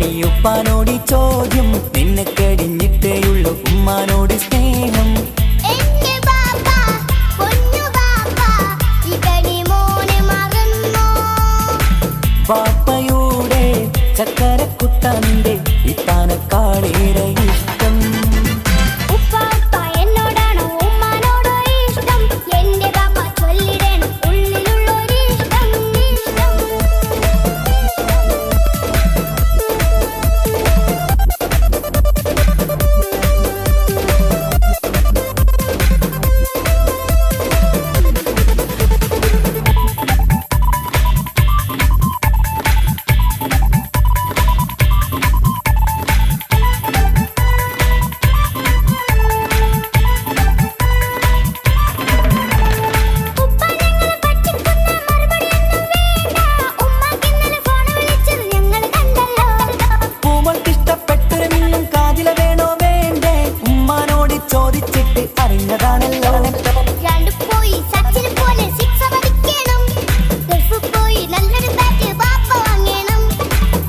എന്തിനാണീ ഉപ്പാനോട് ചോദ്യം? നിന്നെ കഴിഞ്ഞിട്ടേയുള്ളൂ ഉമ്മാനോട് സ്നേഹം. പാപ്പയുടെ ചക്കരക്കുട്ടന്റെ ഇത്താനക്കാളേറെ ഇഷ്ടം.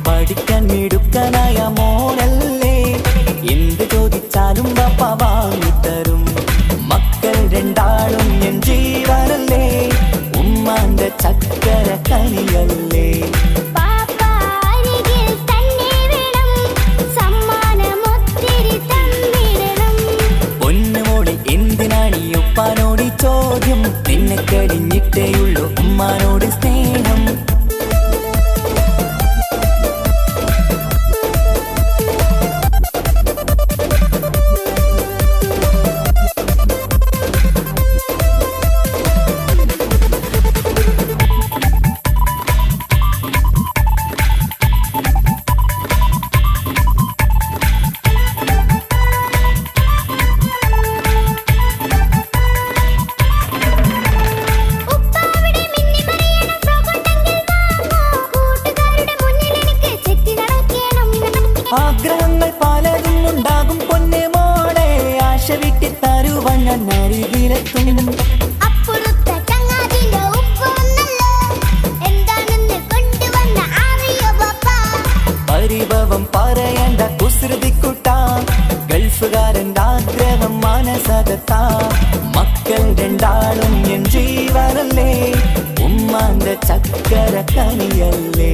പഠിക്കാൻ മിടുക്കനായ മോനല്ലേ, എന്ത് ചോദിച്ചാലും ബാപ്പ വാങ്ങിത്തരും. മക്കൾ രണ്ടാളും എൻ ജീവനല്ലേ, ഉമ്മാന്റെ ചക്കര കനിയല്ലേ. പൊന്നുമോളെ എന്തിനാണീ ഉപ്പാനോട് ചോദ്യം? നിന്നെ കഴിഞ്ഞിട്ടേയുള്ളൂ ഉമ്മാനോട് സ്നേഹം. ആഗ്രഹങ്ങൾ പലതും ഉണ്ടാകും പൊന്നെ മോളെ, ആശ വിട്ടി തരുവാൻ ഞാൻ അരികിലെത്തും. പരിഭവം പറയണ്ട കുസൃതിക്കുട്ട, ഗൾഫുകാരൻ്റെ ആഗ്രഹം മനസ്സകത്താ. മക്കൾ രണ്ടാളും എൻ ജീവനല്ലേ, ഉമ്മാന്റെ ചക്കര കനിയല്ലേ.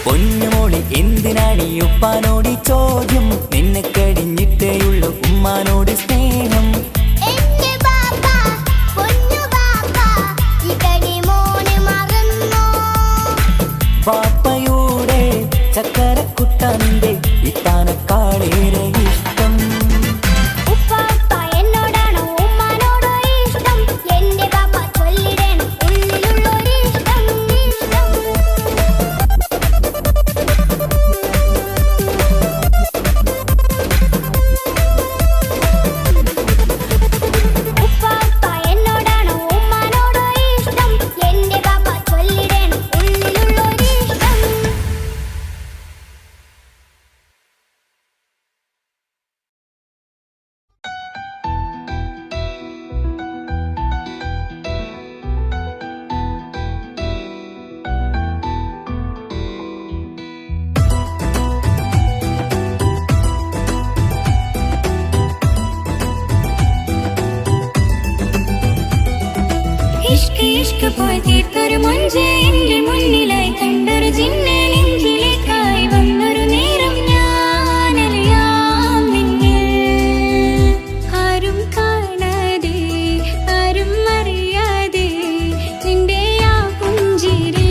പൊന്നുമോളെ എന്തിനാണീ ഉപ്പാനോട് ചോദ്യം? നിന്നെ കഴിഞ്ഞിട്ടേയുള്ളൂ ഉമ്മാനോട് സ്നേഹം. പാപ്പയുടെ ചക്കരക്കുട്ടന്റെ ഇത്താനക്കാളേറെ ഇഷ്ടം. ഇഷ്ക് പോയി തീർത്തൊരു മൊഞ്ച് എന്റെ മുന്നിലായി കണ്ടൊരു ജിന്നെ നെഞ്ചിലേക്കായി വന്നൊരു നേരം ഞാനറിയാം നിന്നെ. ആരും കാണാതെ ആരും അറിയാതെ നിന്റെ ആ പുഞ്ചിരി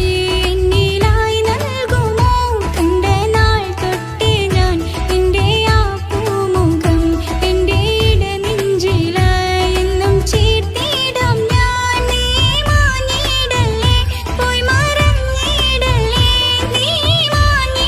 എന്നിലായി നൽകുമോ? കണ്ട നാൾ തൊട്ടേ ഞാൻ എന്റെ ആ പൂമുഖം എന്റെ ഇടനെഞ്ചിലായി എന്നും ചേർത്തിടാം ഞാൻ. നീ മാഞ്ഞിടല്ലേ, പോയി മറഞ്ഞിടല്ലേ, നീ മാഞ്ഞിടല്ലേ.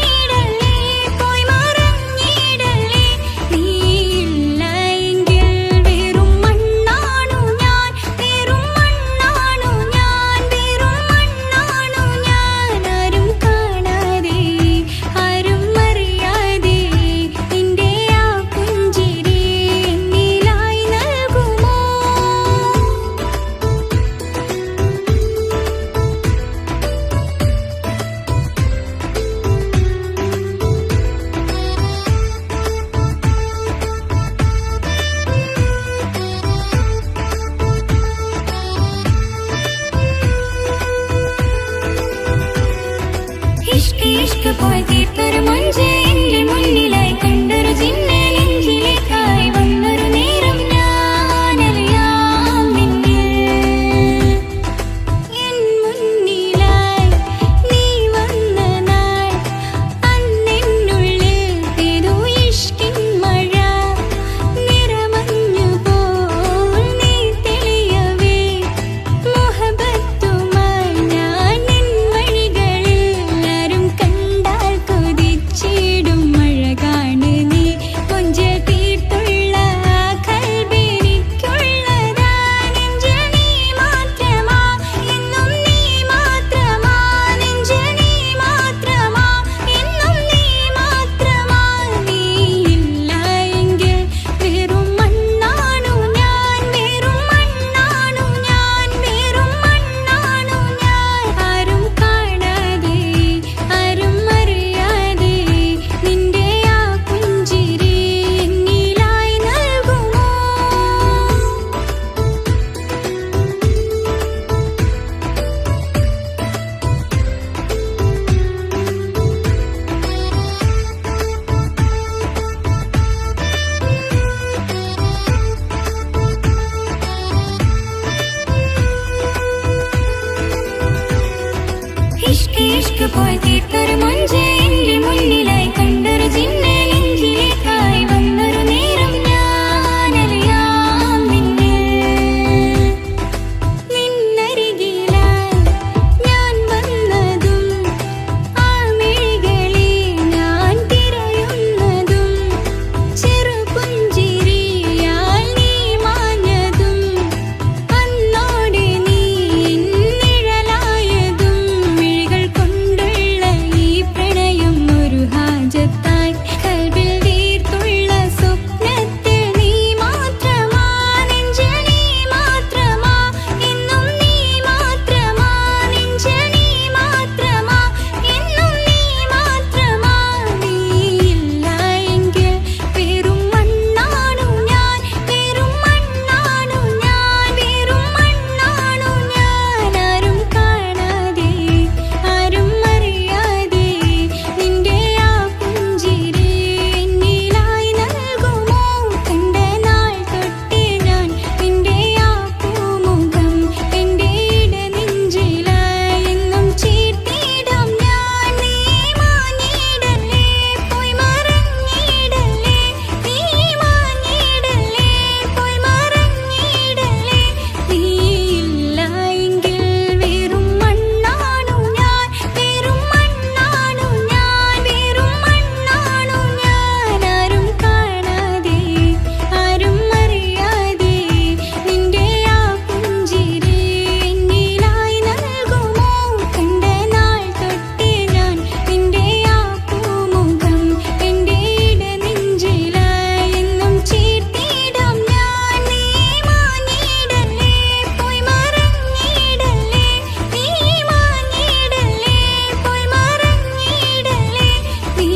പോയി തീർത്തൊരു മൊഞ്ച് എന്റെ മുന്നിലായി കണ്ടൊരു ജിന്നെ നെഞ്ചിലേക്കായി വന്നൊരു നേരം ഞാനറിയാം നിന്നെ എൻ മുന്നിലായി നീ വന്ന നാൾ അന്നെന്നുള്ളിൽ പെയ്തു ഇഷ്കിൻ മഴ നിറമഞ്ഞു പോൽ നീ തെളിയവേ മുഹബത്തുമായി ഞാൻ നിൻ വഴികളിൽ ആരും കണ്ടാൽ കൊതിച്ചിടും അഴകാണ് നീ കൊഞ്ചൽ തീർത്തുള്ള ആ കൽബെനിക്കുള്ളതാ നെഞ്ചിൽ നീ മാത്രമാ എന്നും നീ മാത്രമാ നെഞ്ചിൽ നീ മാത്രമാ എന്നും നീ മാത്രമാ നീ ഇല്ല എങ്കിൽ വെറും മണ്ണാണു ഞാൻ വെറും മണ്ണാണു ഞാൻ വെറും മണ്ണാണു ഞാൻ ആരും കാണാതെ ആരും അറിയാതെ നിന്റെ ആ പുഞ്ചിരി എന്നിലായി നൽകുമോ ഇഷ്ക് ഇഷ്ക് പോയി തീർത്തൊരു മൊഞ്ച് എന്റെ മുന്നിലായി കണ്ടൊരു ജിന്നെ നെഞ്ചിലേക്കായി വന്നൊരു നേരം ഞാനറിയാം നിന്നെ നിന്നരികിലായി ഞാൻ വന്നതും ആ മിഴികളിൽ ഞാൻ തിരയുന്നതും ചെറുപുഞ്ചിരിയാൽ നീ മാഞ്ഞതും അന്നോടെ നീ നിഴലായതും മിഴികൾ കൊണ്ടുള്ള ഈ പ്രണയം ഒരു ഹാജത്തായി കൽബിൽ തീർത്തുള്ള സ്വപ്നത്തിൽ നീ മാത്രമാ നെഞ്ചിൽ നീ മാത്രമാ എന്നും നീ മാത്രമാ നെഞ്ചിൽ നീ മാത്രമാ എന്നും നീ മാത്രമാ നീ ഇല്ല എങ്കിൽ വെറും മണ്ണാണു ഞാൻ വെറും മണ്ണാണു ഞാൻ വെറും മണ്ണാണു ഞാൻ ആരും കാണാതെ ആരും അറിയാതെ നിന്റെ ആ പുഞ്ചിരി എന്നിലായി നൽകുമോ കണ്ട നാൾ തൊട്ടേ ഞാൻ നിന്റെ ആ പൂമുഖം എന്റെ ഇടനെഞ്ചിലായി എന്നും ചേർത്തിടാം ഞാൻ നീ മാഞ്ഞിടല്ലേ പോയി മറഞ്ഞിടല്ലേ നീ മാഞ്ഞിടല്ലേ പോയി മറഞ്ഞിടല്ലേ നീ ഇല്ല എങ്കിൽ വെറും മണ്ണാണു ഞാൻ വെറും മണ്ണാണു ഞാൻ വെറും മണ്ണാണു ഞാൻ ആരും കാണാതെ ആരും അറിയാതെ നിന്റെ ആ പുഞ്ചിരി എന്നിലായി നൽകുമോ കണ്ട നാൾ തൊട്ടേ ഞാൻ നിന്റെ ആ പൂമുഖം എന്റെ ഇടനെഞ്ചിലായി എന്നും ചേർത്തിടാം ഞാൻ നീ മാഞ്ഞിടല്ലേ പോയി മറഞ്ഞിടല്ലേ നീ മാഞ്ഞിടല്ലേ പോയി മറഞ്ഞിടല്ലേ നീ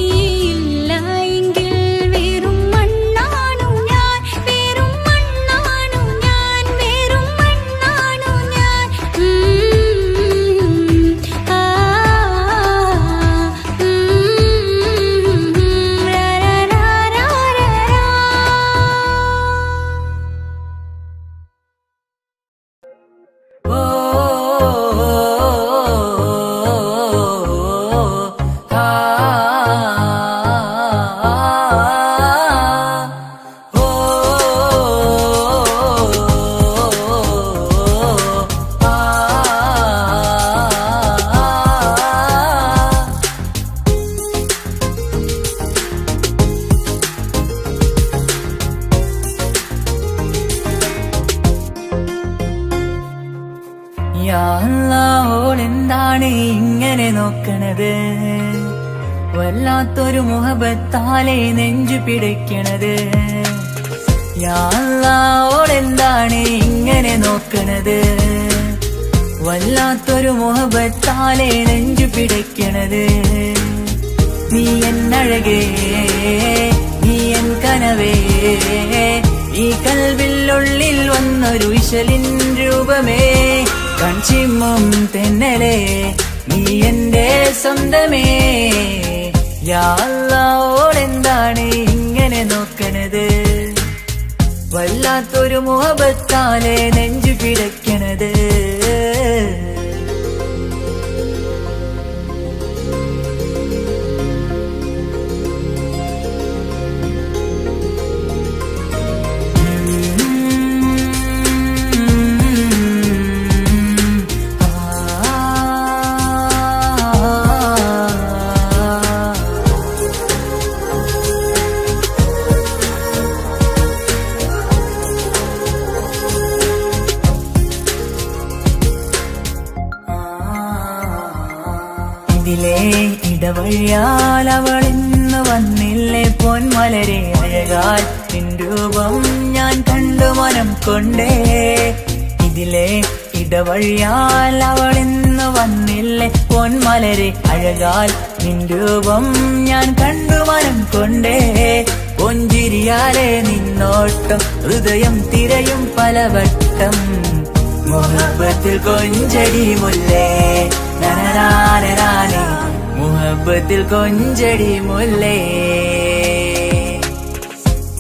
ഇല്ല എങ്കിൽ വെറും മണ്ണാണു ഞാൻ വെറും മണ്ണാണു ഞാൻ വെറും മണ്ണാണു ഞാൻ ഓ ആ ഓ യാ അല്ലാഹ്, ഓളെന്താണ് ഇങ്ങനെ നോക്കണത്? വല്ലാത്തൊരു മുഹബത്താലെ നെഞ്ചു പിടിക്കണത്. യാ അല്ലാഹ്, ഓളെന്താണ് ഇങ്ങനെ നോക്കണത്? വല്ലാത്തൊരു മുഹബത്താലെ നെഞ്ചു പിടിക്കണത്. നീ എന്നഴകേ, നീ എൻ കനവേ, ഈ കൽവില്ലുള്ളിൽ വന്നൊരു വിശലിൻ രൂപമേ, കൺചിമ്മും തെന്നലേ, നീ എന്റെ സ്വന്തമേ. യാ അല്ലാഹോടെന്താണ് ഇങ്ങനെ നോക്കണത്, വല്ലാത്തൊരു മുഹബത്താലെ നെഞ്ചു പിടയ്ക്കണത്. ഇതിലെ ഇടവഴിയാൽ അവളിന്ന് വന്നില്ലേ പൊന്മലരെ, അഴകാൽ നിൻ രൂപം ഞാൻ കണ്ടു മനം കൊണ്ടേ. ഇതിലെ ഇടവഴിയാൽ അവളിന്ന് വന്നില്ലേ പൊന്മലരെ, അഴകാൽ നിൻ രൂപം ഞാൻ കണ്ടു മനം കൊണ്ടേ. പൊഞ്ചിരിയാലെ നിന്നോട്ടം ഹൃദയം തിരയും പലവട്ടം, മുഹബത്തിൽ കൊഞ്ചടി മുല്ലേ നനനാനനാനെ, മുഹബത്തിൽ കൊഞ്ചടി മുല്ലേ.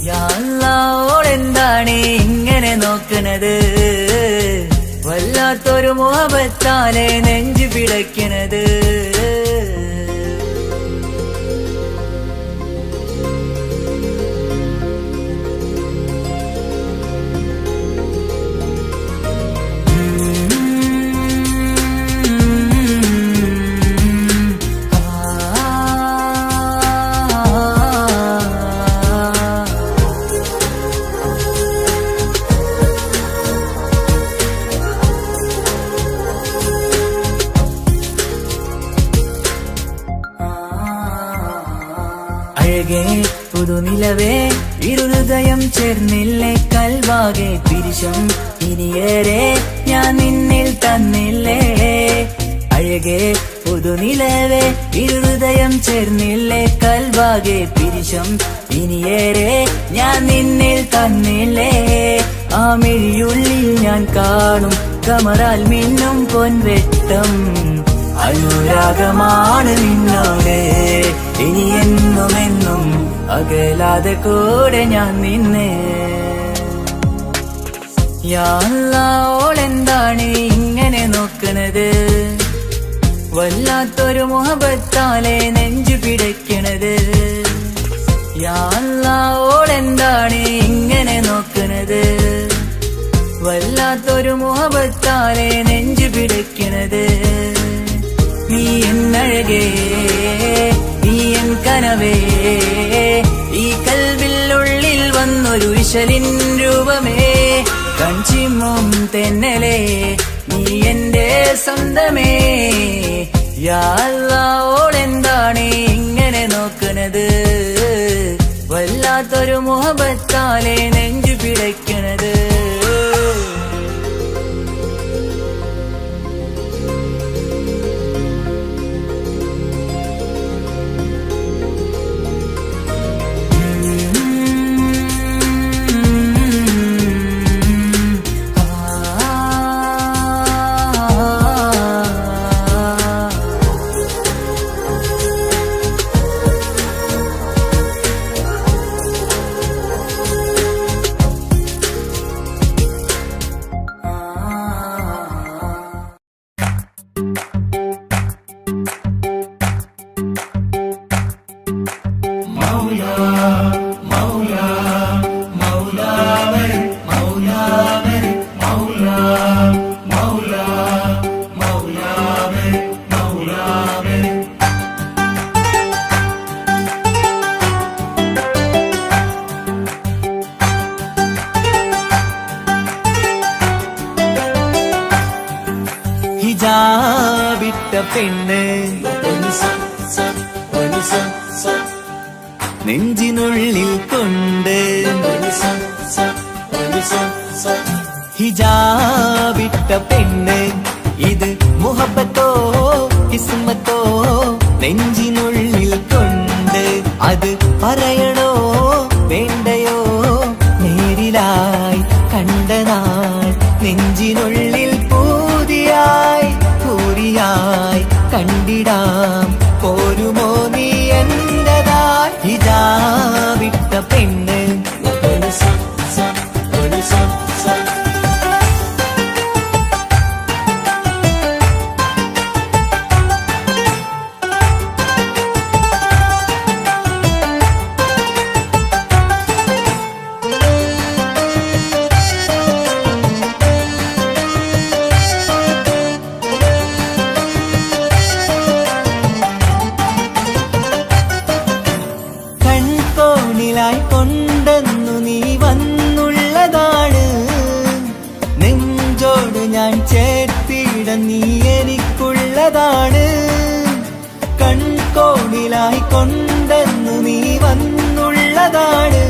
യാ അല്ലാഹോടെന്താണ് ഇങ്ങനെ നോക്കണത്, വല്ലാത്തൊരു മുഹബത്താലെ നെഞ്ചു പിടയ്ക്കണത്. അഴകേ പുതുനിലവേ ഇരുഹൃദയം ചേർന്നില്ലേ കൽവാകെ പിരിശം ഇനിയേറെ ഞാൻ നിന്നിൽ തന്നില്ലേ. അഴകേ പുതുനിലവേ ഇരുഹൃദയം ചേർന്നില്ലേ കൽവാകെ പിരിശം ഇനിയേറെ ഞാൻ നിന്നിൽ തന്നില്ലേ. ആ മിഴിയുള്ളിൽ ഞാൻ കാണും കമറാൽ മിന്നും പൊൻവെട്ടം, അനുരാഗമാണ് നിന്നോട് ഇനി എന്നുമെന്നും അകലാതെ കൂടെ ഞാൻ നിന്നെ. യാ അല്ലാഹോടെന്താണ് ഇങ്ങനെ നോക്കണത്, വല്ലാത്തൊരു മുഹബത്താലെ നെഞ്ചു പിടയ്ക്കണത്. യാ അല്ലാഹോടെന്താണ് ഇങ്ങനെ നോക്കണത്, വല്ലാത്തൊരു മുഹബത്താലെ നെഞ്ചു പിടയ്ക്കണത്. നീ എന്നഴകേ നീ എൻ കനവേ, ഈ കൽവിലുള്ളിൽ വന്നൊരു വിശലിൻ രൂപമേ. കൺചിമ്മും തെന്നലേ നീ എന്റെ സ്വന്തമേ. യാ അല്ലാഹോടെന്താണ് ഇങ്ങനെ നോക്കണത്, വല്ലാത്തൊരു മുഹബത്താലെ നെഞ്ചു പിടയ്ക്കണത്. ഹിജാബിട്ട പെണ്ണ് നെഞ്ചിനുള്ളിൽ കൊണ്ട്, ഹിജാബിട്ട പെണ്ണ് ഇത് മുഹബത്തോ കിസ്മത്തോ നെഞ്ചിനുള്ളിൽ കൊണ്ട്. അത് പറയണോ വേണ്ടയോ, നേരിലായി കണ്ട നാൾ നെഞ്ചിനുള്ളിൽ പൂതിയായി പൂരിയായി കണ്ട ഞാൻ ചേർത്തിട നീ എനിക്കുള്ളതാണ്. കൺകോണിലായി കൊണ്ടെന്നു നീ വന്നുള്ളതാണ്.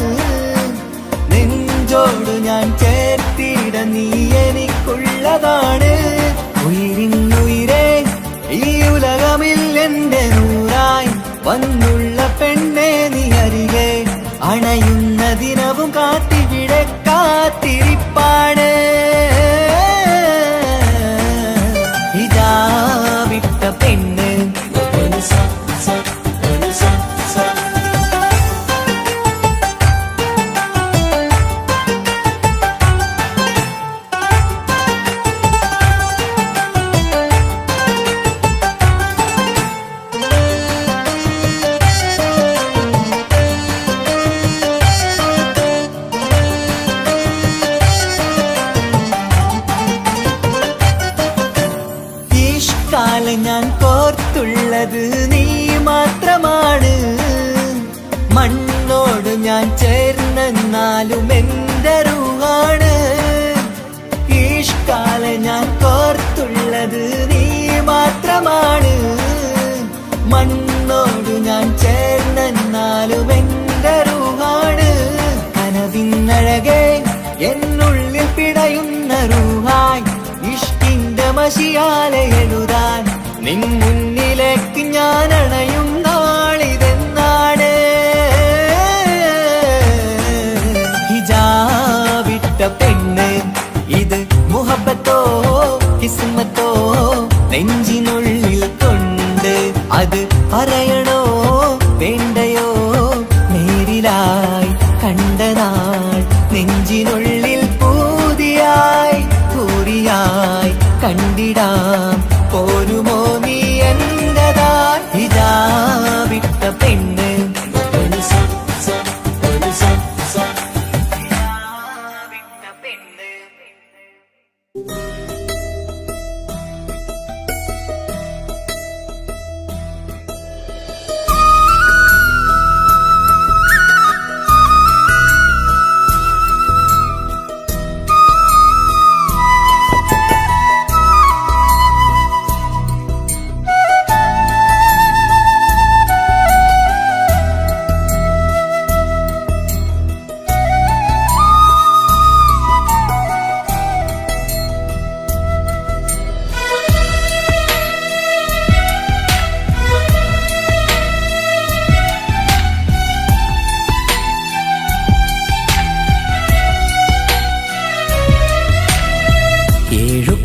നെഞ്ചോട് ഞാൻ ചേർത്തിട നീ എനിക്കുള്ളതാണ്. ഉയിരിന്നുയിരേ ഈ ഉലകമിൽ എന്റെ നൂറായി വന്നുള്ള പെണ്ണെ നീ അരികെ അണയുന്ന ദിനവും കാത്തിവിടെ കാത്തിരിപ്പാണ്. ഹിജാബിട്ട പെണ്ണ് കാലം ഞാൻ കോർത്തുള്ളത് നീ മാത്രമാണ്. മണ്ണോട് ഞാൻ ചേർന്നെന്നാലും എന്റെ റൂഹാണ്. ഈഷ്കാലം ഞാൻ കോർത്തുള്ളത് നീ മാത്രമാണ്. മണ്ണോട് ഞാൻ ചേർന്നെന്നാലും എന്റെ റൂഹാണ്. കനവിന്നഴകെ എന്നുള്ളിൽ പിടയുന്ന റൂഹായി ഇഷ്കിന്റെ മഷിയാലെ എഴുതാൻ നിൻ മുന്നിലേക്ക് ഞാൻ അണയും നാളിതെന്നാണ്. ഹിജാബിട്ട പെണ്ണ് ഇത് മുഹബത്തോ കിസ്മത്തോ നെഞ്ചിനുള്ളിൽ കൊണ്ട് അത് പറയണോ വേണ്ടയോ നേരിലായി കണ്ട നാൾ നെഞ്ചിനുള്ളിൽ പൂതിയായി പൂരിയായി കണ്ടിടാം പോരുമോ നീ എന്റതായി. ഹിജാബിട്ട പെണ്ണ്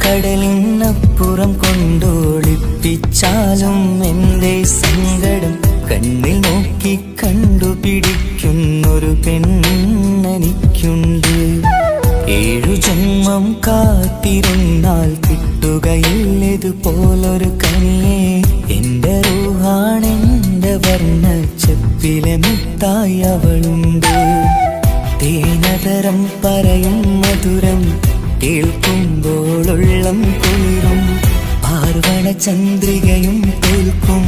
കടലിനപ്പുറം കൊണ്ടോളിപ്പിച്ചാലും എന്റെ സങ്കടം കണ്ണിൽ നോക്കി കണ്ടുപിടിക്കുന്നൊരു പെണ്ണെനിക്കുണ്ട്. 7 ജന്മം കാത്തിരുന്നാൽ കിട്ടുകയില്ലതുപോലൊരു കനിയെ. എന്റെ റൂഹാണെന്റെ വർണ്ണച്ചപ്പിലെ മുത്തായി അവളുണ്ട്. തേനതരം പറയും മധുരം കേൾക്കുമ്പോളുള്ളം കുളിരും. പാർവണ ചന്ദ്രികയും തോൽക്കും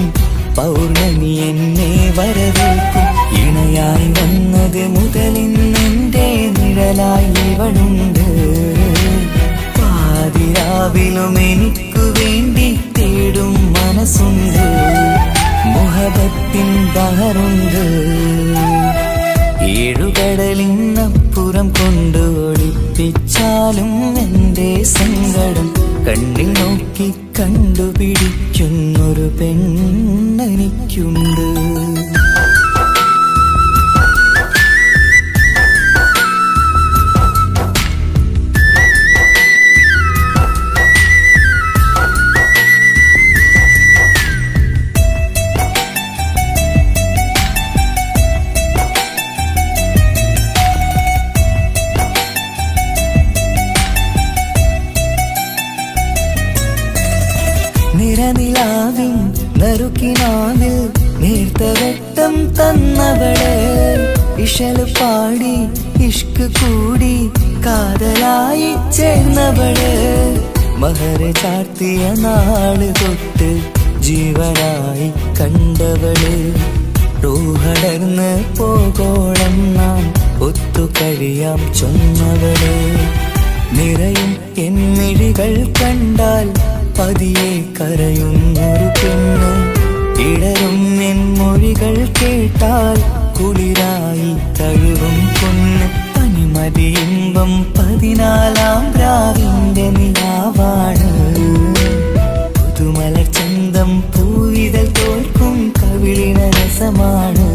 പൗർണമി എന്നെ വരവേൽക്കും. ഇണയായി വന്നത് മുതലിന്നെന്റെ നിഴലായി ഇവളുണ്ട്. പാതിരാവിലും എനിക്കു വേണ്ടി തേടും മനസ്സുണ്ട്. മുഹബത്തിൻ ബഹറുണ്ട്. 7 കടലിനപ്പുറം കൊണ്ട് ഒളിപ്പിച്ചാലും എന്റെ സങ്കടം കണ്ണിൽ നോക്കി കണ്ടുപിടിക്കുന്നൊരു പെണ്ണെനിക്കുണ്ട്. നിറനിലാവിൻ നറുക്കിനാവിൽ നേർത്ത വെട്ടം തന്നവള്. ഇശല് പാടി ഇഷ്ക് കൂടി കാതലായി ചേർന്നവള്. മഹർ ചാർത്തിയ നാള് തൊട്ട് ജീവനായി കണ്ടവള്. റൂഹടർന്ന് പോകോളം നാം ഒത്തു കഴിയാം ചൊന്നവള്. നിറയും എന്നിഴികൾ കണ്ടാൽ പതിയെ കരയുന്നൊരു പെണ്ണ്. ഇടറും എൻ മൊഴികൾ കേട്ടാൽ കുളിരായി തഴുകും പൊന്ന്. പനിമതി ഇമ്പം 14-ാം രാവിന്റെ നിലാവാണ്. പുതുമലർ ചന്തം പൂവിതൽ തോൽക്കും കവിളിന രസമാണ്.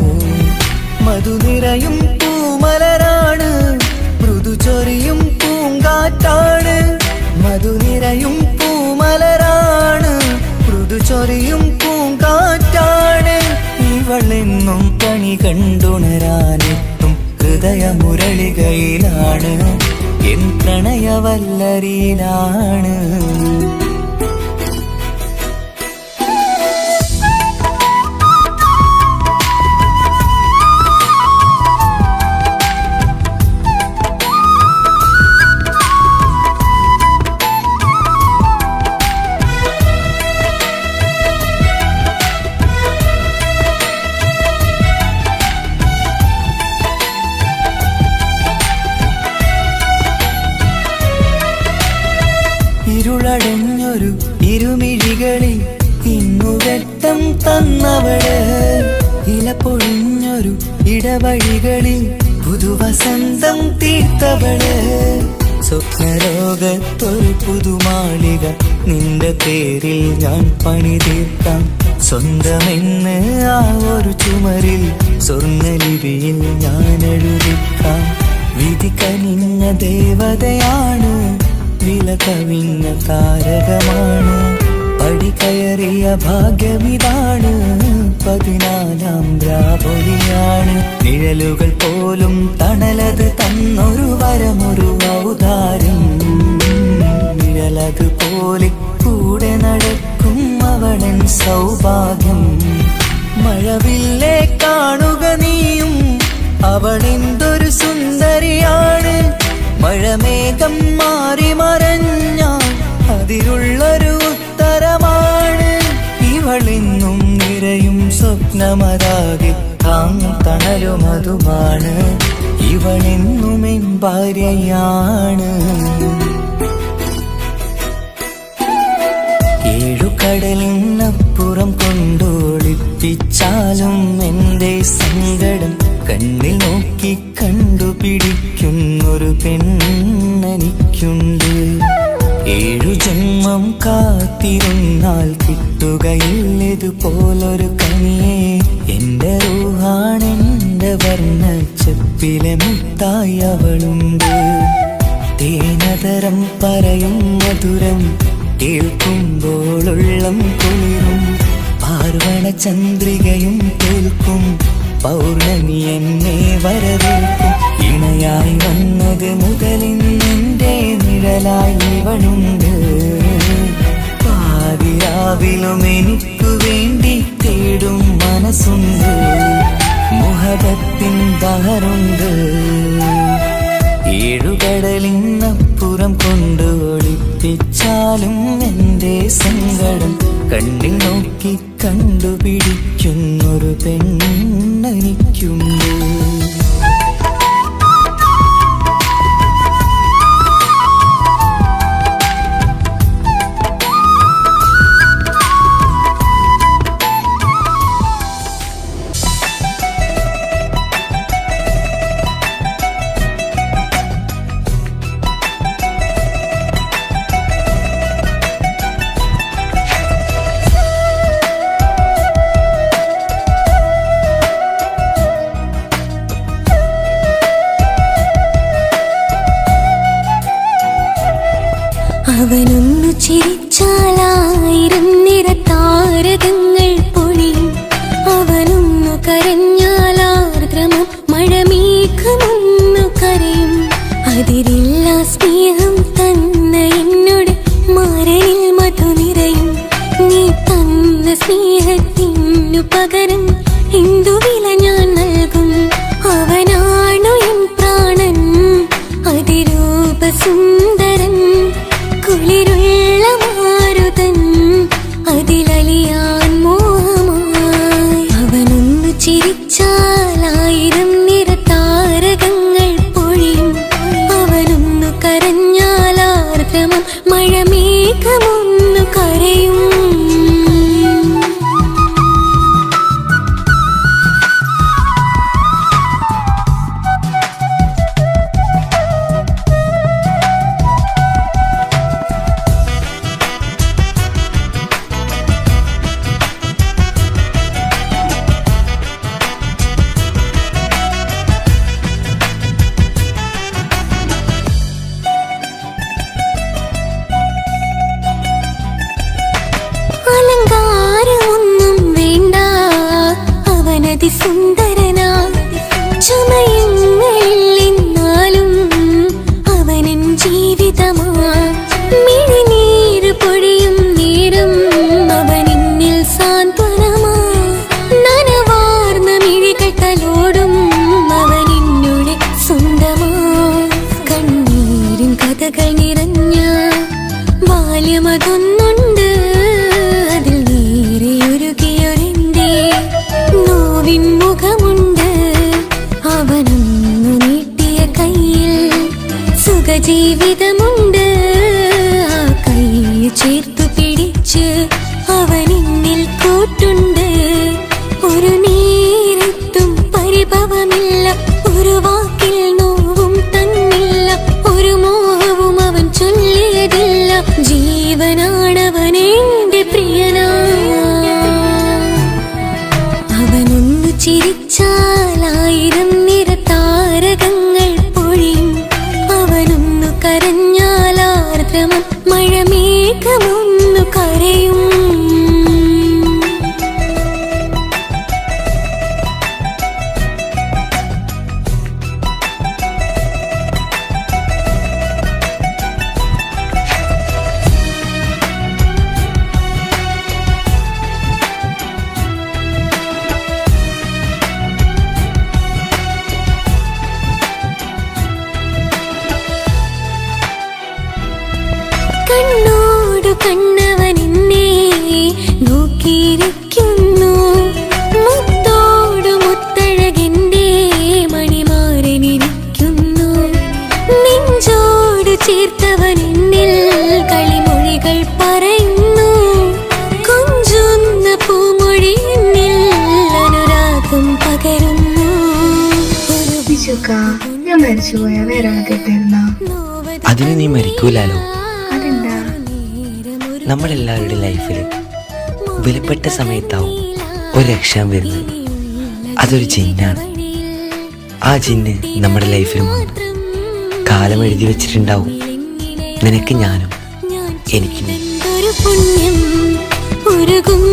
മധുനിറയും പൂമലരാണ്, മൃദു ചൊരിയും പൂങ്കാറ്റാണ്. മധുനിറയും പൂമലരാണ്, മൃദു ചൊരിയും പൂങ്കാറ്റാണ്. ഇവളെന്നും കണി കണ്ടുണരാനെത്തും ഹൃദയമുരളികയിലാണ്, എൻ പ്രണയവല്ലരിയിലാണ്. ഇരുളടഞ്ഞൊരു ഇരുമിഴികളിൽ ഇന്നു വെട്ടം തന്നവള്. ഇല പൊഴിഞ്ഞൊരു ഇടവഴികളിൽ പുതുവസന്തം തീർത്തവള്. സ്വപ്നലോകത്തൊരു പുതുമാളിക നിന്റെ പേരിൽ ഞാൻ പണി തീർക്കാം. സ്വന്തമെന്ന് ആ ഒരു ചുമരിൽ സ്വർണ്ണലിപിയിൽ ഞാൻ എഴുതിക്കാം. വിധി കനിഞ്ഞ ദേവതയാണ്, വില കവിഞ്ഞ താരകമാണ്. പടി കയറിയ ഭാഗ്യമിതാണ്, 14-ാം രാപൊലിയാണ്. നിഴലുകൾ പോലും തണലത് തന്നൊരു വരമൊരു ഔദാര്യം. നിഴലത് പോലെ കൂടെ നടക്കും അവളൻ സൗഭാഗ്യം. മഴവില്ലേ കാണുക നീയും, അവളെന്തൊരു സുന്ദരിയാണ്. മഴമേഘം മാറി മറഞ്ഞാൽ അതിലുള്ളൊരു ഉത്തരമാണ്. ഇവളെന്നും നിറയും സ്വപ്നമതാകെ താങ്ങും തണലുമതുമാണ്. ഇവളെന്നും എൻ ഭാര്യയാണ്. ഏഴുകടലിനപ്പുറം കൊണ്ടോളിപ്പിച്ചാലും എന്റെ സങ്കടം കണ്ണിൽ നോക്കി കണ്ടുപിടിക്കുന്നൊരു പെണ്ണെനിക്കുണ്ട്. 7 ജന്മം കാത്തിരുന്നാൽ കിട്ടുകയില്ലതുപോലൊരു കനിയെ. എന്റെ റൂഹാണെന്റെ വർണ്ണച്ചപ്പിലെ മുത്തായി അവളുണ്ട്. തേനതരം പറയും മധുരം കേൾക്കുമ്പോളുള്ളം കുളിരും. പാർവണ ചന്ദ്രികയും കേൾക്കും, പൗർണമി എന്നെ വരവേൽക്കും. ഇണയായി വന്നത് മുതലിന്നെന്റെ നിഴലായി ഇവളുണ്ട്. പാതിരാവിലും എനിക്കു വേണ്ടി തേടും മനസ്സുണ്ട്, മുഹബത്തിൻ ബഹറുണ്ട്. 7 കടലിനപ്പുറം കൊണ്ട് ഒളിപ്പിച്ചാലും എന്റെ സങ്കടം കണ്ണിൽ നോക്കി കണ്ടുപിടിക്കുന്നൊരു പെണ്ണെനിക്കുണ്ട്. അവനൊന്നു ചിരിച്ചാലായിരം നിറതാരകങ്ങൾ പൊഴിയും. അവനൊന്നു കരഞ്ഞാലാർദ്രമം മഴമേഘമൊന്നു കരയും. അതിരില്ല സ്നേഹം തന്ന എന്നോട് മാരനിൽ മധു നിറയും. നീ തന്ന സ്നേഹത്തിനു പകരം എന്തു വില ഞാൻ നൽകും. അവനാണു എൻ പ്രാണൻ, അതിരൂപസുന്ദരൻ, കുളിരുള്ള മാരുതൻ, അതിലലിയാൻ മോഹമായി. അവനൊന്നു ചിരിച്ച അതിസുന്ദരനാ ചമയങ്ങളിൽ നിന്നാലും അവനൻ ജീവിതമാ മിഴിനീര് പൊഴിയും നേരം അവനിന്നിൽ സാന്ത്വനമാ നനവാർന്ന മിഴികൾ തലോടും അവനിന്നുടെ സ്വന്തമാ കണ്ണീരിൻ കഥകൾ നിറഞ്ഞ ബാല്യമതൊന്നുണ്ട് അതിൽ നീരെയൊരുകിയൊരെന്റെ നോവിൻ മുഖമുണ്ട് അവനൊന്നു നീട്ടിയ കയ്യിൽ സുഖജീവിതമുണ്ട് ആ കൈ ചേർത്തു പിടിച്ച് അവനിന്നിൽ കൂട്ടുണ്ട് ഒരു നേരത്തും പരിഭവമില്ല ഒരു വാക്കിൽ നോവും തന്നില്ല ഒരു മോഹവും അവൻ ചൊല്ലിയതില്ല ജീവനാണവനെന്റെ പ്രിയനാ അവനൊന്നു ചിരിച്ചാലായിരം നിറതാരകങ്ങൾ പൊഴിയും അവനൊന്നു കരഞ്ഞാലാർദ്രമം മഴമേഘമൊന്നു കരയും കണ്ണോടു കണ്ണവനെന്നെ നോക്കിയിരിക്കുന്നു മുത്തോടു മുത്തഴകെന്റെ മണിമാരനിരിക്കുന്നു നെഞ്ചോടു ചേർത്തവനെന്നിൽ കളിമൊഴികൾ പറയുന്നു കൊഞ്ചുന്ന പൂമൊഴി എന്നിൽ അനുരാഗം പകരുന്നു ഞാൻ മരിച്ചുപോയ വേറെ ആദ്യത്തായിരുന്ന അതിന് നീ മരിക്കൂലാലോ. അതെന്താ? നമ്മളെല്ലാവരുടെ ലൈഫിൽ വിലപ്പെട്ട സമയത്താവും ഒരു രക്ഷാൻ വരുന്നത്. അതൊരു ജിന്നാണ്. ആ ജിന്ന് നമ്മുടെ ലൈഫിലും വന്നു കാലം എഴുതി വെച്ചിട്ടുണ്ടാവും. നിനക്ക് ഞാനും എനിക്ക് നീ. ഒരു പുണ്യം ഉരുകും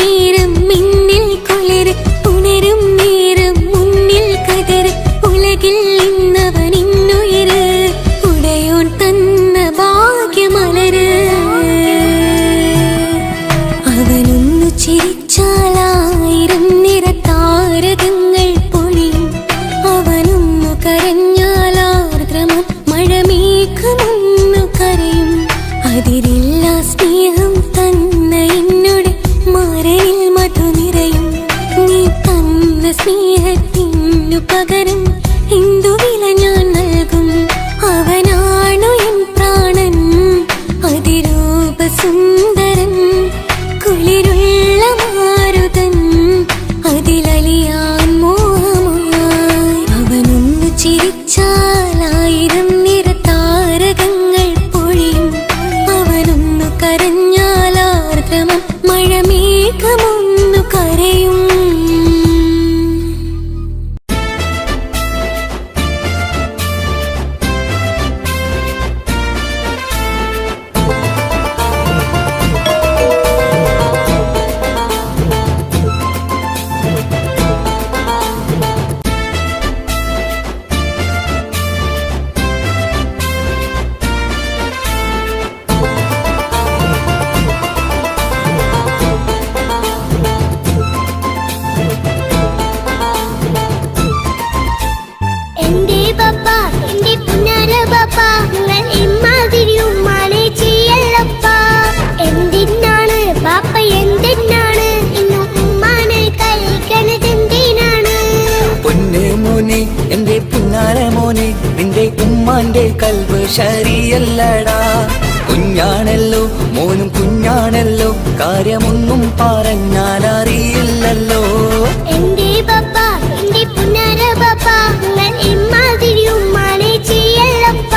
നേരം മിന്നിൽ കുളിര് ഉണരും നേരം മുന്നിൽ കതിര് ഉലകിൽ ഇന്നവൻ ഇന്നുയിര് ഉടയോൻ തന്ന ഭാഗ്യമലര് അവനൊന്നു ചിരിച്ചാലായിരം നിറതാരകങ്ങൾ പൊഴിയും അവനൊന്നു കരഞ്ഞാലാർദ്രമം മഴമേഘമൊന്നു കരയും അതിരില്ല സ്നേഹം തന്ന എന്നോട് മരയിൽ മധു നിറയും നീ തന്ന സ്നേഹത്തിനു പകരം എന്തു വില ഞാൻ നൽകും അവനാണു എൻ പ്രാണൻ അതിരൂപ സുന്ദരൻ കുളിരുള്ള മാരുതൻ അതിലലിയാൻ മോഹമായി അവനൊന്നു ചിരിച്ചാലായിരം നിറതാരകങ്ങൾ പൊഴിയും അവനൊന്നു കരഞ്ഞാലാർദ്രമം മഴമേഘമൊന്നു കരയും എന്റെ പപ്പ എന്റെ പുന്നാര പപ്പ നിങ്ങൾ ഇമ്മാതിരി ഉമ്മാനെ ചെയ്യല്ലപ്പ എന്തിനാണ് പാപ്പ എന്തിനാണ് ഇന്നും ഉമ്മാനെ കഴിക്കണത് എന്തിനാണ് പൊന്നെ മോനെ എന്റെ പുന്നാര മോനെ നിന്റെ ഉമ്മാന്റെ കൽവ് ശരിയല്ലടാ കുഞ്ഞാണല്ലോ മോനും കുഞ്ഞാണല്ലോ കാര്യമൊന്നും പറഞ്ഞാൽ അറിയില്ലല്ലോ എന്റെ പപ്പ എന്റെ പുന്നാര പപ്പ നിങ്ങൾ ഇമ്മാതിരി ഉമ്മാനെ ചെയ്യല്ലപ്പ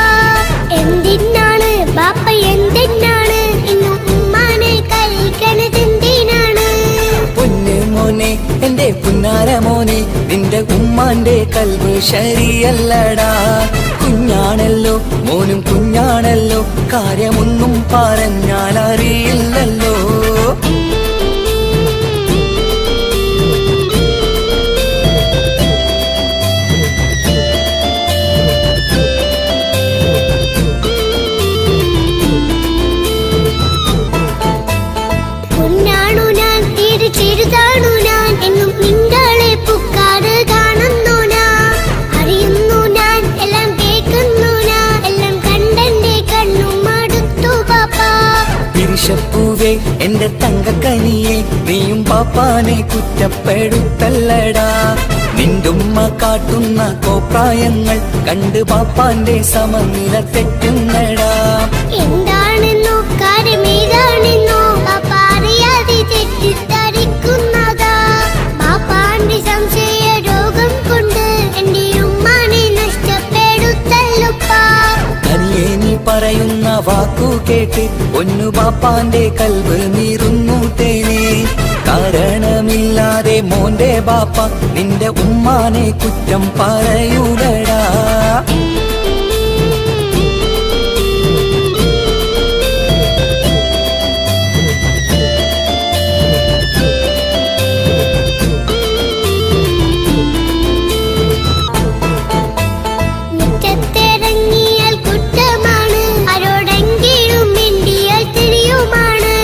എന്തിനാണ് പാപ്പ എന്തിനാണ് ഇന്നും ഉമ്മാനെ കഴിക്കണത് എന്തിനാണ് പൊന്നെ മോനെ എന്റെ പുന്നാര മോനെ നിന്റെ ഉമ്മാന്റെ കൽവ് ശരിയല്ലടാ കുഞ്ഞാണല്ലോ മോനും കുഞ്ഞാണല്ലോ കാര്യമൊന്നും പറഞ്ഞാൽ അറിയില്ലല്ലോ ആയിഷപ്പൂവേ എന്റെ തങ്കക്കനിയെ നീയും പാപ്പാനെ കുറ്റപ്പെടുത്തല്ലടാ. നിന്റുമ്മ കാട്ടുന്ന കോപ്രായങ്ങൾ കണ്ട് പാപ്പാന്റെ സമനില തെറ്റുന്നടാ. എന്താണെന്നോ കാര്യമേതാണെന്നോ പാപ്പ അറിയാതെ തെറ്റിദ്ധരിക്കുന്നതാ. പാപ്പാന്റെ സംശയ രോഗം കൊണ്ട് എന്റെ ഉമ്മാനെ നഷ്ടപ്പെടുത്തല്ലുപ്പാ. തനിയെ നീ പറയുന്ന വാക്കു കേട്ട് പൊന്നു പാപ്പാന്റെ കൽവ് നീറുന്നു തേനെ. കാരണമില്ലാതെ മോന്റെ ബാപ്പ നിന്റെ ഉമ്മാനെ കുറ്റം പറയൂലടാ. മുറ്റത്തിറങ്ങിയാൽ കുറ്റമാണ്, ആരോടെങ്കിലും മിണ്ടിയാൽ തിരിയുമാണ്.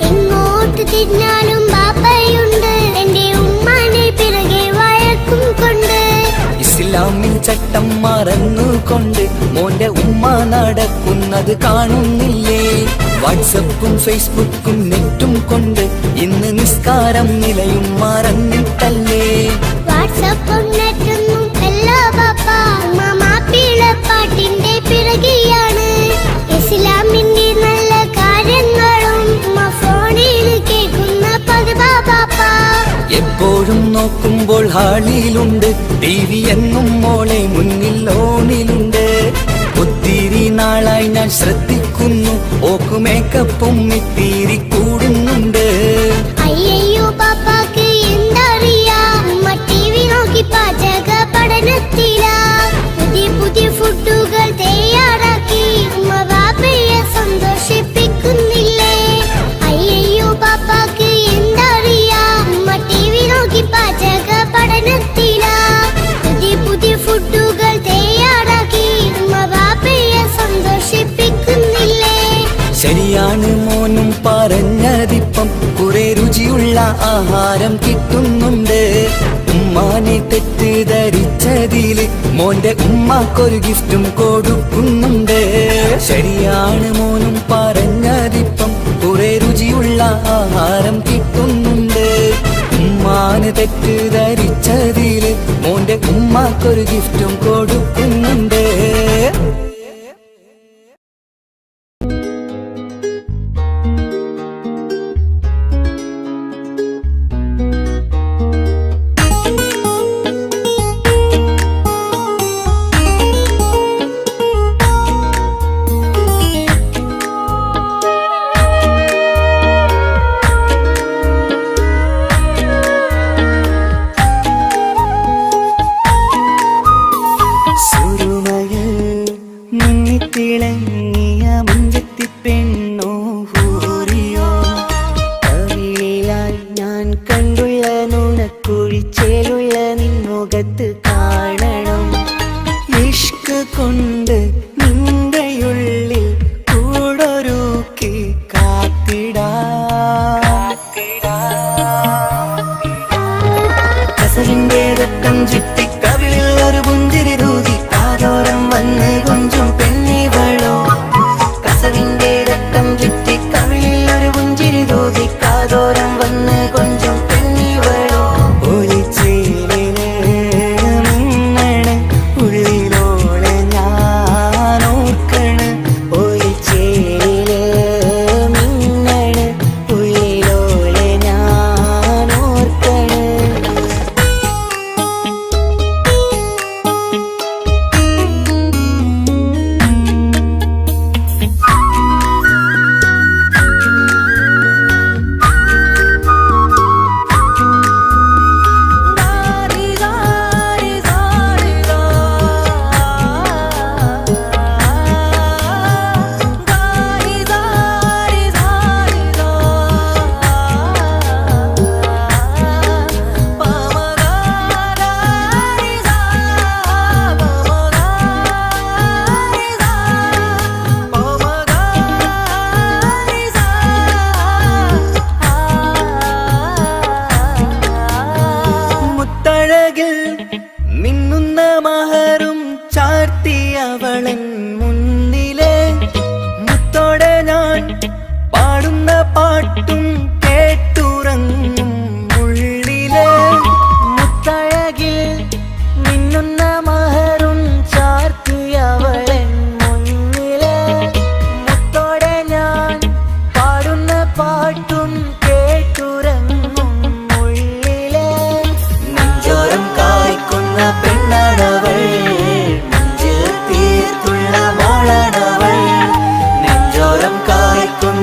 എങ്ങോട്ട് തിരിഞ്ഞാലും ബാപ്പയുണ്ട്, എന്റെ ഉമ്മാനെ പിറകെ വഴക്കും കൊണ്ട്. ഇസ്ലാമിൽ ചട്ടം മറന്നുകൊണ്ട് മോന്റെ ഉമ്മ നടക്കുന്നത് കാണുന്നില്ലേ? വാട്സപ്പും ഫേസ്ബുക്കും നെറ്റും കൊണ്ട് ഇന്ന് നിസ്കാരം നിലയും മറന്നിട്ടല്ലേ? വാട്സപ്പും നെറ്റൊന്നും അല്ല ബാപ്പ, ഉമ്മ മാപ്പിളപ്പാട്ടിന്റെ പിറകെയാണ്. ഇസ്ലാമിന്റെ നല്ല കാര്യങ്ങളും ഉമ്മ ഫോണിൽ കേൾക്കുന്ന പതിവാ ബാപ്പ. എപ്പോഴും നോക്കുമ്പോൾ ഹാളിലുണ്ട് TV എന്നും മോളെ മുന്നിൽ ഓണിലുണ്ട്. ഒത്തിരി നാളായി ഞാൻ ശ്രദ്ധിക്കുന്നു ഓക്ക് മേക്കപ്പും ഇത്തിരി കൂടുന്നുണ്ട്. അയ്യോ പാപ്പാക്ക് എന്തറിയാ, ഉമ്മ TV നോക്കി പാചക പഠനത്തിലാ. പുതിയ പുതിയ ഫുഡുകൾ തയ്യാറാക്കി ഉമ്മ ബാപ്പയെ സന്തോഷിപ്പിക്കുന്നില്ലേ? അയ്യോ പാപ്പാക്ക് എന്തറിയാ, ഉമ്മ TV നോക്കി പാചക പഠനത്തിലാ. പുതിയ പുതിയ ഫുഡുകൾ തയ്യാറാക്കി ഉമ്മ ബാപ്പയെ സന്തോഷിപ്പിക്കുന്നില്ലേ? ശരിയാണ് മോനും പറഞ്ഞതിപ്പം കുറെ രുചിയുള്ള ആഹാരം കിട്ടുന്നുണ്ട്. ഉമ്മാനെ തെറ്റിദ്ധരിച്ചതില് മോന്റെ ഉമ്മാക്കൊരു ഗിഫ്റ്റും കൊടുക്കുന്നുണ്ട്. ശരിയാണ് മോനും പറഞ്ഞതിപ്പം കുറെ രുചിയുള്ള ആഹാരം കിട്ടുന്നുണ്ട്. ഉമ്മാന് തെറ്റിദ്ധരിച്ചതില് മോന്റെ ഉമ്മാക്കൊരു ഗിഫ്റ്റും കൊടുക്കുന്നുണ്ട്.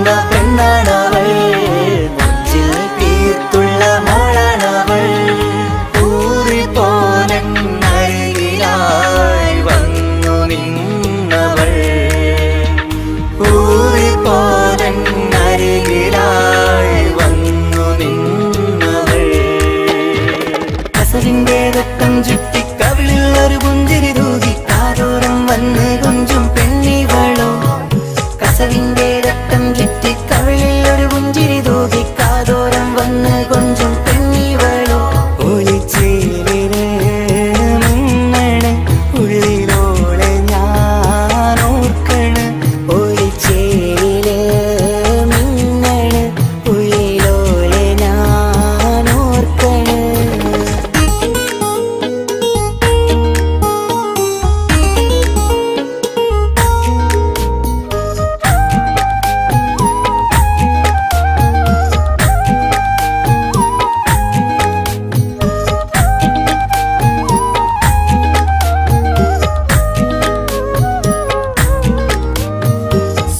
വന്ന പെണ്ണാണവൾ, നെഞ്ചിൽ തീർത്തുള്ള മോളാണവൾ. ഊറിപ്പോലരികിലായി വന്നു നിന്നവൾ, ഊറിപ്പോലരികിലായി വന്നു നിന്നവൾ. കസവിന്റെ രക്തം ചുറ്റി കവിളിൽ ഒരു പുഞ്ചിരി തൂകി കാതോരം വന്ന് കൊഞ്ചും പെണ്ണിവളോ. കസവിന്റെ രക്തം ചുറ്റി കവിളിൽ ഒരു പുഞ്ചിരി തൂകി കാതോരം വന്ന് കൊഞ്ചും പെണ്ണിവളോ. ഒളിച്ചേലിന് മിന്നണ് ഉള്ളിലോളെ ഞാൻ ഓർക്കണ്, ഒളിച്ചേലിന് മിന്നണ് ഉള്ളിലോളെ ഞാൻ ഓർക്കണ്.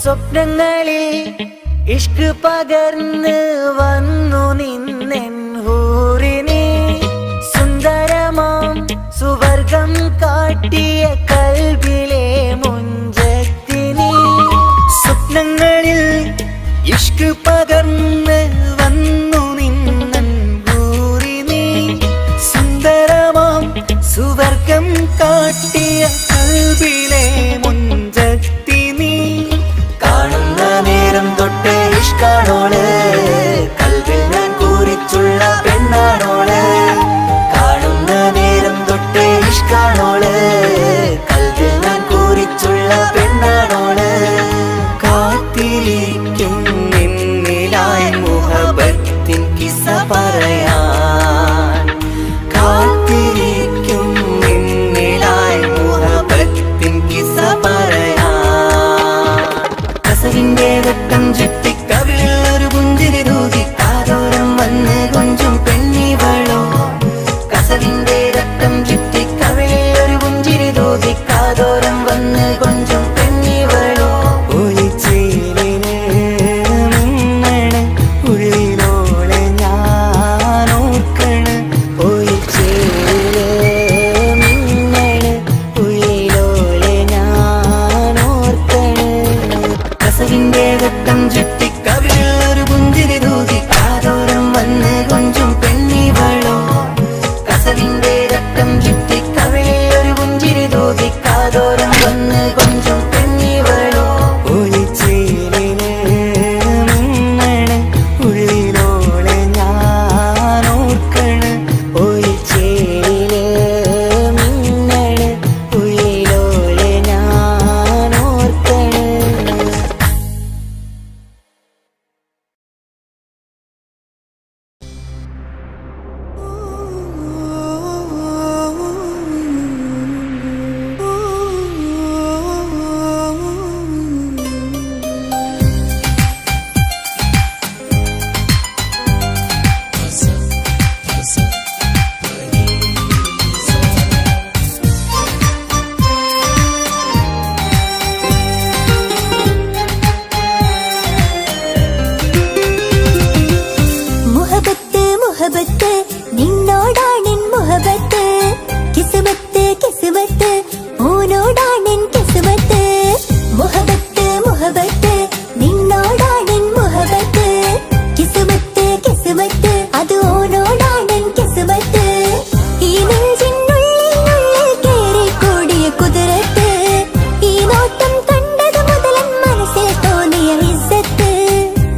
സ്വപ്നങ്ങളിൽ ഇഷ്ക് പകർന്ന് വന്നു നിന്നെൻ ഹൂറിനെ, സുന്ദരമാം സുവർഗം കാട്ടിയ കൽബിലെ മുഞ്ചത്തിനെ. സ്വപ്നങ്ങളിൽ ഇഷ്ക് പകർന്ന് വന്നു നിന്നെൻ ഹൂറിനെ, സുന്ദരമാം സുവർഗം കാട്ടിയ കൽബിലെ മുഞ്ചത്തിനെ. കാണുന്ന നേരം തൊട്ട് ഇഷ്കാണോള്, കൽവിൽ ഞാൻ കൂറിച്ചുള്ള പെണ്ണാണോള്. കാണുന്ന നേരം തൊട്ട് ഇഷ്കാണോള്, കൽവിൽ ഞാൻ കൂറിച്ചുള്ള പെണ്ണാണോള്. കാത്തിരിക്കും നിന്നിലായി മുഹബത്തിൻ കിസ്സ പറയാൻ, കാത്തിരിക്കും നിന്നിലായി മുഹബത്തിൻ കിസ്സ പറയാൻ. കസവിന്റെ രക്തം ചുറ്റി കവിളിൽ ഒരു പുഞ്ചിരി തൂകി കാതോരം വന്ന് കൊഞ്ചും പെണ്ണിവളോ. കസവിന്റെ രക്തം ചുറ്റി കവിളിൽ ഒരു പുഞ്ചിരി തൂകി കാതോരം വന്ന് കൊഞ്ചും പെണ്ണിവളോ. ഒളിച്ചേലിന് മിന്നണ് ഉള്ളിലോളെ ഞാൻ ഓർക്കണ്, ഒളിച്ചേലിന് മിന്നണ് ഉള്ളിലോളെ ഞാൻ ഓർക്കണ്. കസവിന്റെ രക്തം ചുറ്റി കവിളിൽ ഒരു പുഞ്ചിരി തൂകി കാതോരം വന്ന് കൊഞ്ചും പെണ്ണിവളോ. കസവിന്റെ രക്തം ചുറ്റി കവിളിൽ ഒരു പുഞ്ചിരി തൂകി കാതോരം വന്ന് കൊഞ്ചും പെണ്ണിവളോ. ഒളിച്ചേലിന് മിന്നണ് ഉള്ളിലോളെ ഞാൻ ഓർക്കണ്, ഒളിച്ചേലിന് മിന്നണ് ഉള്ളിലോളെ ഞാൻ ഓർക്കണ്. മുഹബത്ത് മുഹബത്ത് നിന്നോടാണെൻ മുഹബത്ത്, കിസ്മത്ത് കിസ്മത്ത് ഓനോടാണെൻ കിസ്മത്ത്. മുഹബത്ത് മുഹബത്ത് നിന്നോടാണെൻ മുഹബത്ത്, കിസ്മത്ത് കിസ്മത്ത് അത് ഓനോടാണെൻ കിസ്മത്ത്. ഈ നെഞ്ചിനുള്ളിൽ കേറിക്കൂടിയ കുതിരത്ത്, ഈ നോട്ടം കണ്ടത് മുതലൻ മനസ്സിൽ തോന്നിയ ഇസ്സത്ത്.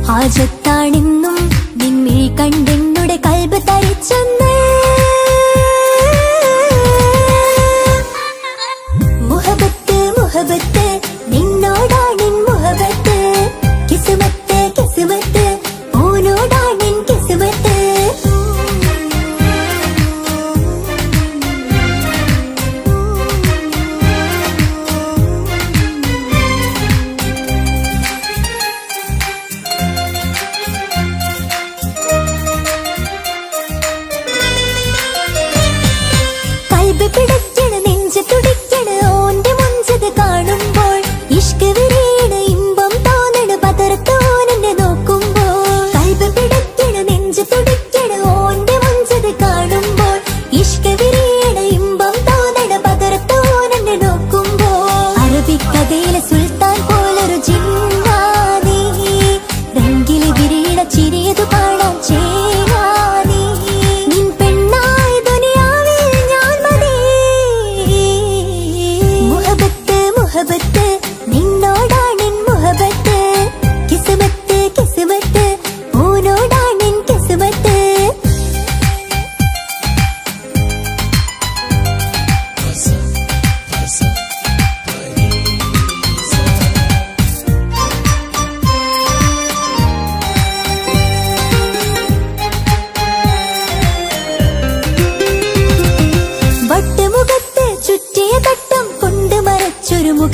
ഹാജത്താണെന്നും നിന്നെ കണ്ടെന്നുടെ കൽബ് തരിച്ചെന്ന്. മുഹബത്ത് മുഹബത്ത് നിന്നോടാണെൻ മുഹബത്ത്, കിസ്മത്ത് കിസ്മത്ത് ഓനോടാണെൻ കിസ്മത്ത്.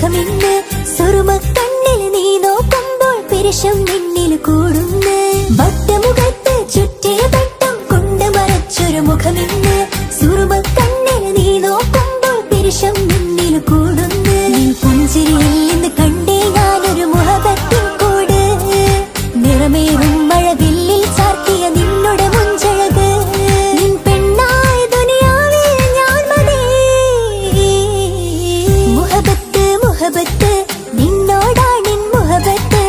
മുഖമിന്ന് സുറുമക്കണ്ണിൽ നീ നോക്കുമ്പോൾ പിരിശം നിന്നിൽ കൂടുന്നു വട്ടമുഖത്ത് ചുറ്റിയ വട്ടം കൊണ്ട് മറച്ചൊരു മുഖമിന്ന് സുറുമക്കണ്ണിൽ നീ നോക്കുമ്പോൾ പിരിശം നിന്നിൽ കൂടുന്നു നീ പുഞ്ചിരിയിൽ നിന്ന് കണ്ടേ ഞാനൊരു മുഹബത്തിൻ കൂട് നിറമേറും മഴവില്ലിൽ ചാർത്തിയ നിന്നുടെ മുഞ്ചഴക് നിൻ പെണ്ണായ ദുനിയാവിൽ ഞാൻ മതി മുഹബത്ത് മുഹബത്ത് നിന്നോടാണിൻ മുഹബത്ത്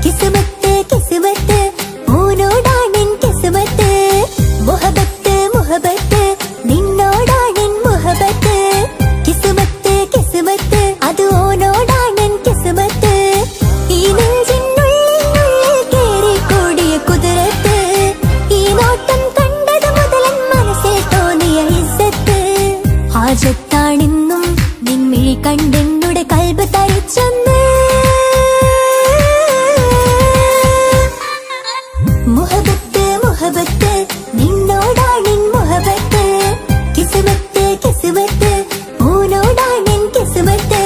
കിസ്മത്ത് കിസ്മത്ത് ഓനോടാണിൻ കിസ്മത്ത് മുഹബത്ത് മുഹബത്ത് നിന്നോടാണിൻ മുഹബത്ത് കിസ്മത്ത് കിസ്മത്ത് അത് ഓനോടാണിൻ കിസ്മത്ത് ഈ നെഞ്ചിനുള്ളിൽ കേറി കൂടിയ കുതിരത്ത് ഈ നോട്ടം കണ്ടത് മുതലൻ മനസ്സിൽ തോന്നിയ ഇസ്സത്ത് ഹാജത്താണിന്നും നിൻമിഴി കണ്ടെന്നുടെ കൽബ് തരിച്ചെന്ന് മുഹബത്ത് മുഹബത്ത് നിന്നോടാണിൻ മുഹബത്ത് കിസ്മത്ത് കിസ്മത്ത് ഓനോടാണിൻ കിസ്മത്ത്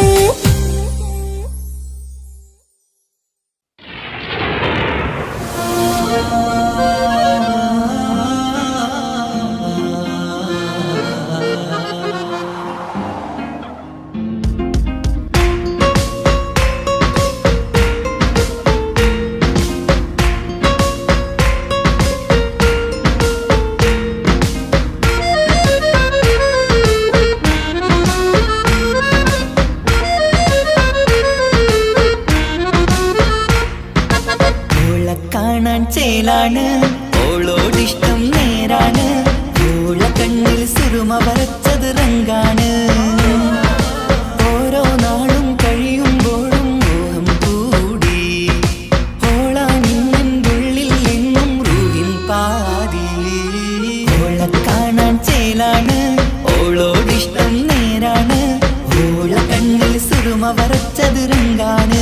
ഓളെ കാണാൻ ചേലാണ് ഓളോടിഷ്ടം നേരാണ് ഓളെ കണ്ണിൽ സുറുമ വരച്ചത് റങ്കാണ് ഓരോ നാളും കഴിയുമ്പോഴും മോഹം കൂടി ഓളാണിന്നുള്ളിൽ എന്നും റൂഹിൻ പാതി ഓളെ കാണാൻ ചേലാണ് ഓളോടിഷ്ടം നേരാണ് ഓളെ കണ്ണിൽ സുറുമ വരച്ചത് റങ്കാണ്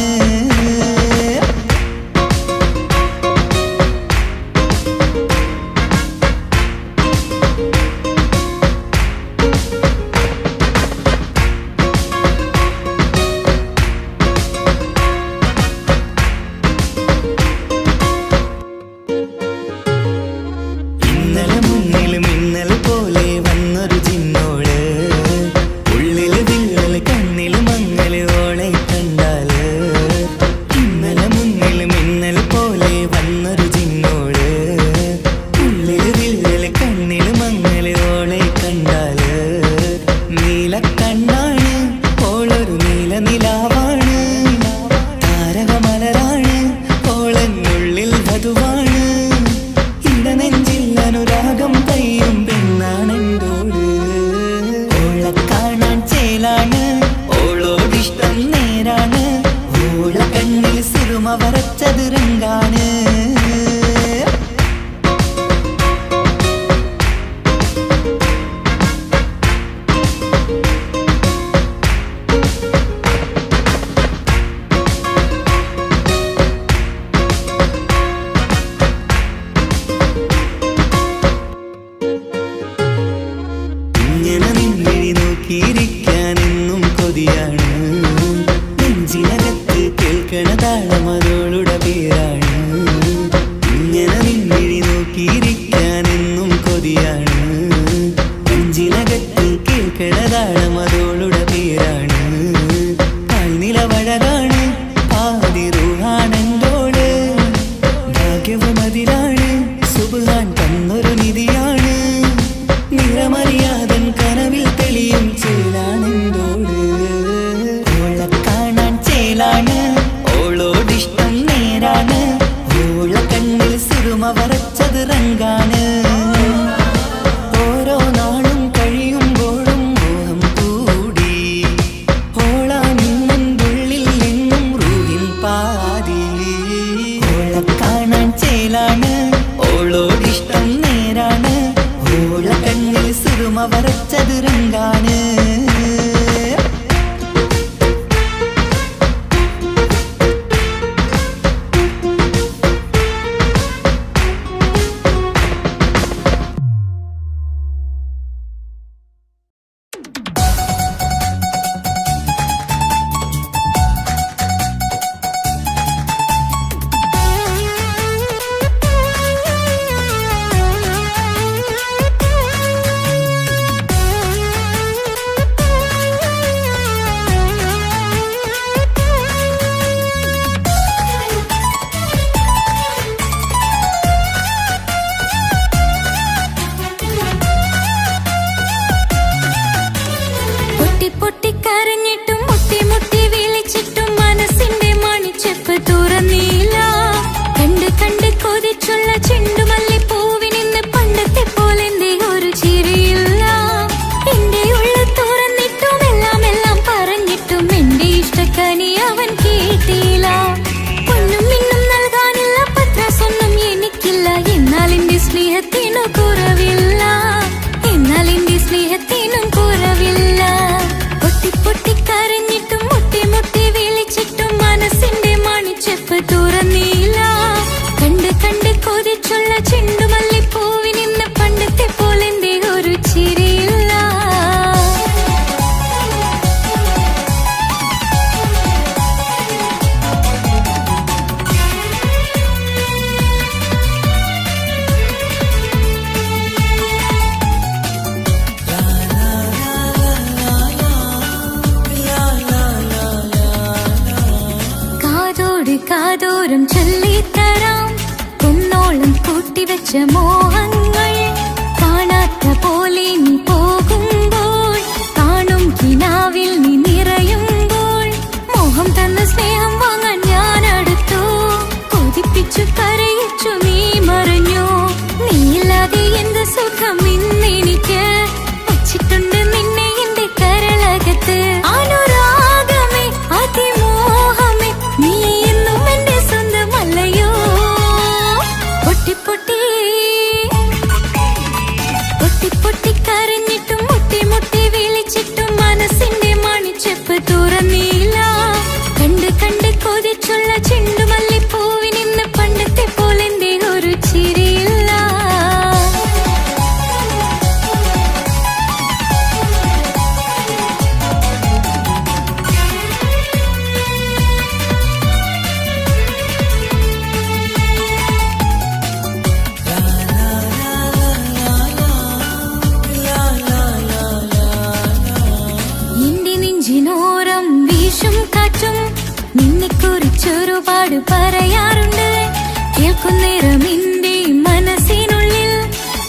പൂട്ടിവെച്ച മോഹങ്ങൾ കാണാത്ത പോലെ നീ പോകുമ്പോൾ, കാണും കിനാവിൽ നീ നിറയുമ്പോൾ, മോഹം തന്ന സ്നേഹം വാങ്ങാൻ ഞാൻ അടുത്തു, കൊതിപ്പിച്ചു കരയിച്ചു നീ മറഞ്ഞു. നീയില്ലാതെ എന്ത് സുഖം ഇന്നെനിക്ക്, വച്ചിട്ടുണ്ട് നിന്നെ എന്റെ കരളകത്ത്. അനുരാഗമേ അതിമോഹമേ നീ എന്നും എന്റെ സ്വന്തമല്ലയോ. പൊട്ടി പൊട്ടി പൊട്ടി പൊട്ടി കരഞ്ഞിട്ടും മുട്ടി മുട്ടി വിളിച്ചിട്ടും മനസ്സിന്റെ മണിച്ചെപ്പ് തുറന്നില്ല. കണ്ട് കണ്ട് കൊതിച്ചുള്ള ചെണ്ടുമല്ലിപ്പൂവിനിന്ന് പണ്ടത്തെ പോലെന്തേ ഒരു ചിരിയില്ല. എന്റെ നെഞ്ചിനോരം വീശും കാറ്റും നിന്നെക്കുറിച്ചൊരുപാട് പറയാറുണ്ട്. കേൾക്കുന്നേരം എന്റെ മനസ്സിനുള്ളിൽ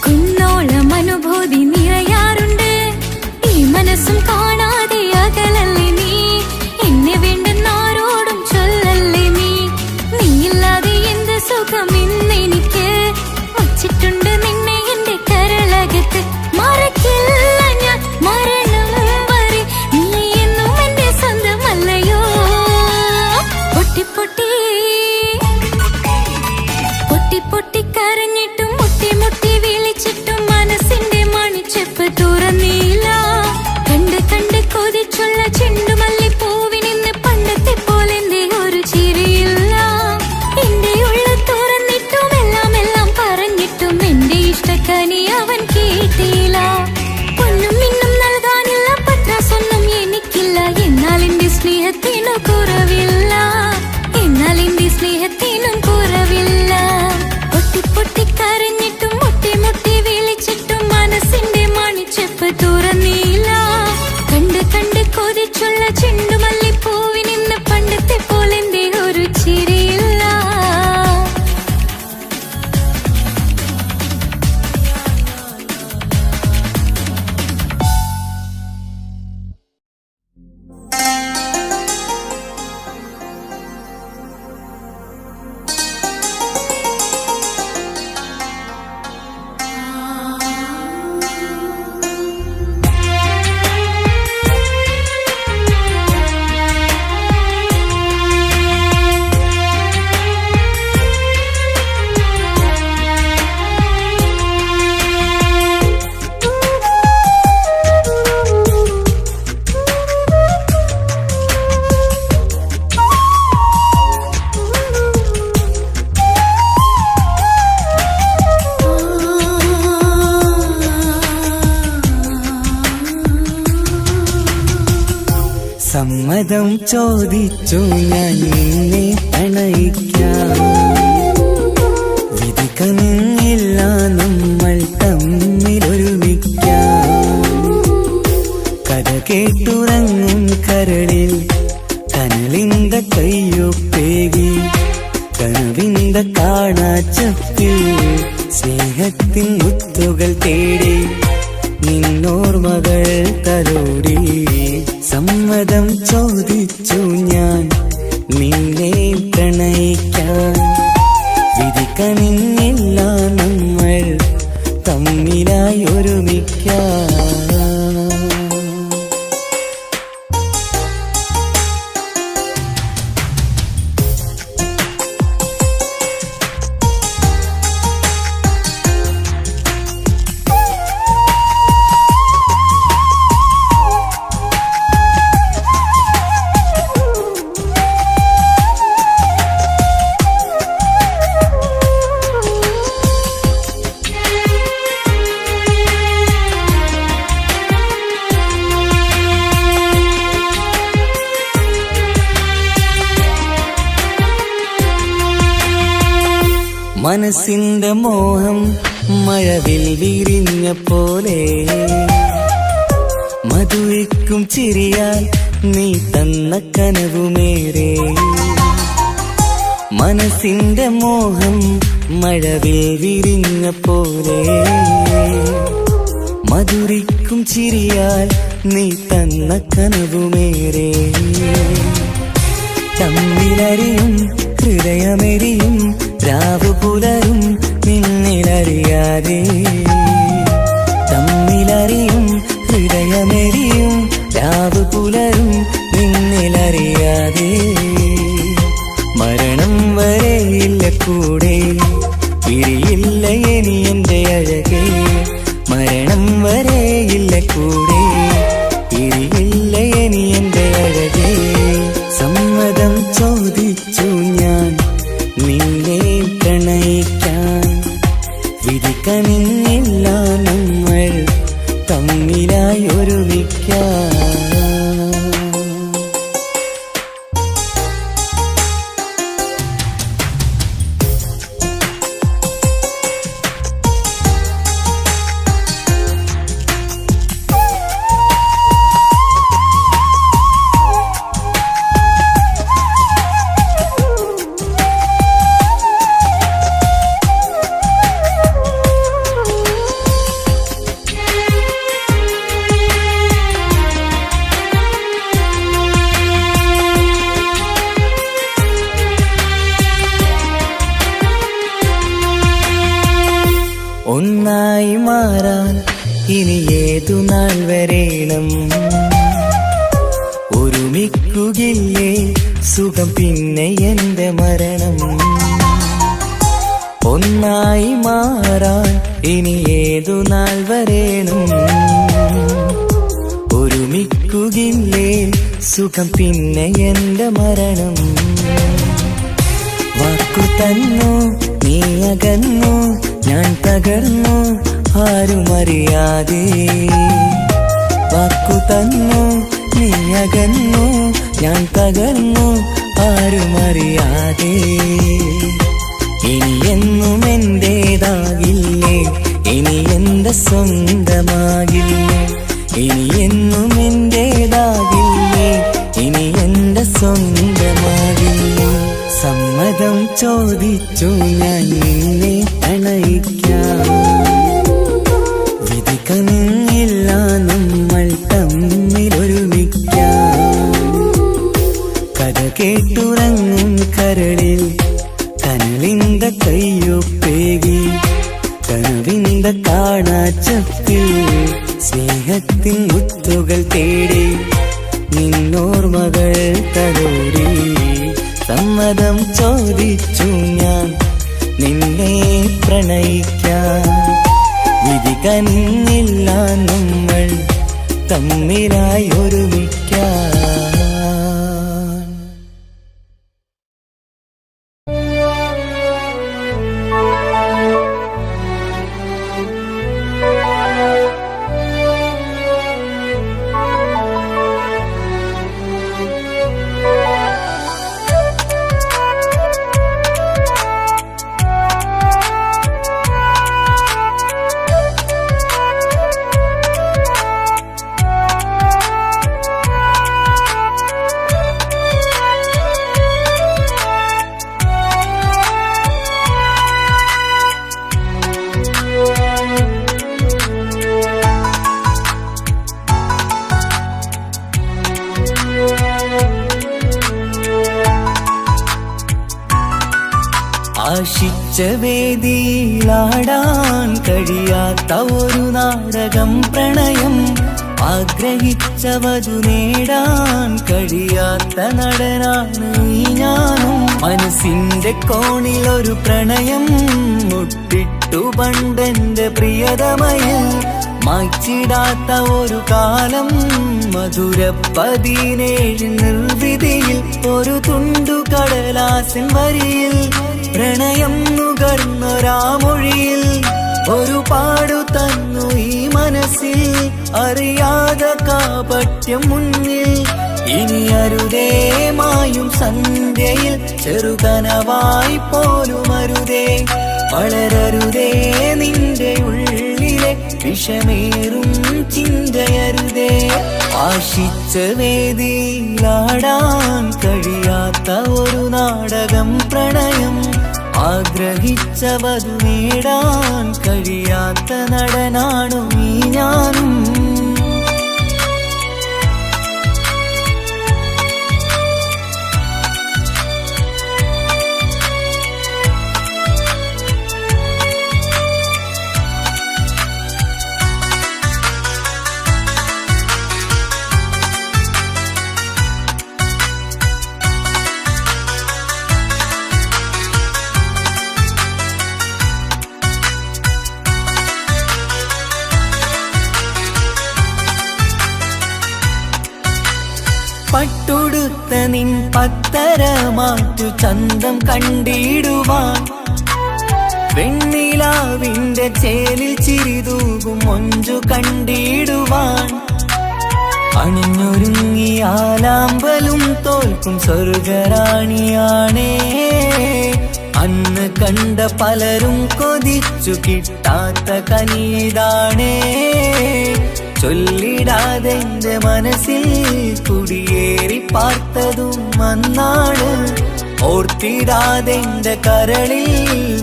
കുന്നോളം അനുഭൂതി നിറയാറുണ്ട്. ഈ മനസ്സും കാണാതെ അകലല്ലേ നീ, എന്നെ വേണ്ടെന്നാരോടും ചൊല്ലല്ലേ നീ. നീയില്ലാതെ എന്ത് സുഖം ഇന്നെനിക്ക്, വച്ചിട്ടുണ്ട് നിന്നെ എന്റെ കരളകത്ത്. മറക്കില്ല ഞാൻ മരണം വരെ, നീ എന്നും എന്റെ സ്വന്തമല്ലയോ. പൊട്ടി പൊട്ടി പൊട്ടി പൊട്ടി കരഞ്ഞിട്ടും മുട്ടി മുട്ടി വിളിച്ചിട്ടും മനസ്സിന്റെ മണിച്ചെപ്പ് തുറന്നില്ല. കണ്ട് കണ്ട് കൊതിച്ചുള്ള ചെണ്ടുമല്ലിപ്പൂവിനിന്ന് പണ്ടത്തെ പോലെന്തേ ഒരു ചിരിയില്ല. എന്റെ ഉള്ള തുറന്നിട്ടും എല്ലാം എല്ലാം പറഞ്ഞിട്ടും എന്റെ ഇഷ്ടക്കനി അവൻ കേട്ടില്ല. പൊന്നും മിന്നും നൽകാനില്ല, പത്രാസൊന്നും എനിക്കില്ല. എന്നാൽ എന്റെ സ്നേഹത്തിനു കുറവില്ല, എന്നാൽ എന്റെ സ്നേഹത്തിനും കുറവില്ല. പൊട്ടി പൊട്ടി കരഞ്ഞിട്ടും മുട്ടി മുട്ടി വിളിച്ചിട്ടും മനസ്സിന്റെ മണിച്ചെപ്പ് തുറന്നില്ല. കണ്ട് കണ്ട് കൊതിച്ചുള്ള ചെണ്ടുമല്ലിപ്പൂവിനിന്ന് പണ്ടത്തെ പോലെന്തേ ഒരു ചിരിയില്ല. സമ്മതം ചോദിച്ചു ഞാൻ നിന്നെ പ്രണയിക്കാം, വിധി കനിഞ്ഞില്ല നമ്മൾ തമ്മിലൊരുമിക്കാം. കഥ കേട്ടുറങ്ങും കരളിൽ കനലിന്ത കയ്യൊപ്പേകി, കനവിന്ത കാണാച്ചപ്പിൽ സ്നേഹത്തിൻ മുത്തുകൾ തേടി, നിന്നോർമകൾ തലോടി. സമ്മതം ചോദിച്ചു ഞാൻ നിന്നെ പ്രണയിക്കാൻ, വിധി കനിഞ്ഞില്ല നമ്മൾ തമ്മിലായി ഒരുമിക്കാം. മനസ്സിന്റെ മോഹം മഴവിൽ വിരിഞ്ഞ പോലെ, മധുരിക്കും ചിരിയാൽ നീ തന്ന കനവുമേറെ. മനസ്സിന്റെ മോഹം മഴവിൽ വിരിഞ്ഞ പോലെ മധുരിക്കും ചിരിയാൽ നീ തന്ന കനവുമേറെ തമ്മിലറിയും ഹൃദയമെരിയും രാവു പുലരും നിന്നിലറിയാതെ തമ്മിലറിയും ഹൃദയമെരിയും രാവു പുലരും നിന്നിലറിയാതെ മരണം വരെയില്ല കൂടെ പിരിയില്ല ഇനി എന്റെ അഴകേ മരണം വരെയില്ല കൂടെ പിരിയില്ല ഇനി എന്റെ അഴകേ സമ്മതം ചോദിച്ചു ഞാൻ നിന്നെ പ്രണയിക്കാൻ വിധി കനിഞ്ഞില്ല നമ്മൾ തമ്മിലായി ഒരുമിക്കാൻ ഒന്നായി മാറാൻ ഇനി ഏതു നാൾ വരേണം ഒരുമിക്കുകയില്ലേ സുഖം പിന്നെ എന്റെ മരണം ഒന്നായി മാറാൻ ഇനി ഏതു നാൾ വരേണം ഒരുമിക്കുകയില്ലേ സുഖം പിന്നെ എന്റെ മരണം വാക്കു തന്നു നീ അകന്നു ഞാൻ തകർന്നു ആരുമറിയാതെ വാക്കു തന്നു നീ അകന്നു ഞാൻ തകർന്നു ആരുമറിയാതെ ഇനി എന്നും എന്റേതാകില്ലേ ഇനി എന്റെ സ്വന്തമാകില്ലേ ഇനി എന്നും എന്റേതാകില്ലേ ഇനി എന്റെ സ്വന്തമാകില്ലേ സമ്മതം ചോദിച്ചു ഞാൻ നിന്നെ പ്രണയിക്കാം വിധി കനിഞ്ഞില്ല നമ്മൾ തമ്മിലൊരുമിക്കാം കഥ കേട്ടുറങ്ങും കരളിൽ കനലിന്റെ കയ്യൊപ്പേകി കനവിന്റെ കാണാച്ചപ്പിൽ സ്നേഹത്തിൻ മുത്തുകൾ തേടി നിന്നോർമകൾ തലോടി സമ്മതം ചോദിച്ചു ഞാൻ നിന്നെ പ്രണയിക്കാൻ വിധി കനിഞ്ഞില്ല നമ്മൾ തമ്മിലായി ഒരുമിക്കാൻ ആശിച്ച വേദിയിലാടാൻ കഴിയാത്ത ഒരു നാടകം പ്രണയം ആഗ്രഹിച്ചവതു നേടാൻ കഴിയാത്ത നടനാണ് ഈ ഞാനും മനസ്സിന്റെ കോണിലൊരു പ്രണയം മുട്ടിട്ടു പണ്ടെന്റെ പ്രിയതമയിൽ മായ്ച്ചിടാത്ത ഒരു കാലം മധുര 17 നിർവൃതിയിൽ ഒരു തുണ്ടു കടലാസിൻ വരിയിൽ പ്രണയം നുകർന്നൊരാമൊഴിയിൽ ഒരു പാടു തന്നു ഈ മനസ്സിൽ അറിയാതെ കാപട്യം മുന്നിൽ ഇനി അരുതേ മായും സന്ധ്യയിൽ ചെറുകനവായി പോലും അരുതേ വളരരുതേ നിന്റെ ഉള്ളിലെ വിഷമേറും ചിന്തയരുതേ കരുതേ ആശിച്ച വേദിയിലാടാൻ കഴിയാത്ത ഒരു നാടകം പ്രണയം ആഗ്രഹിച്ചവതു നേടാൻ കഴിയാത്ത നടനാണു നീ ഞാനും പട്ടുടുത്ത നിൻ പത്തരമാറ്റു ചന്തം കണ്ടിടുവാൻ വെണ്ണിലാവിന്റെ ചേലിൽ ചിരിതൂകും മൊഞ്ചു കണ്ടിടുവാൻ അണിഞ്ഞൊരുങ്ങിയാലാമ്പലും തോൽക്കും സ്വർഗറാണിയാണേ അന്ന് കണ്ട പലരും കൊതിച്ചു കിട്ടാത്ത കനിതാണേ ചൊല്ലിടാതെ എന്റെ മനസ്സിൽ കുടിയേറി പാർത്തതും അന്നാണ് ഓർത്തിടാതെ എന്റെ കരളിൽ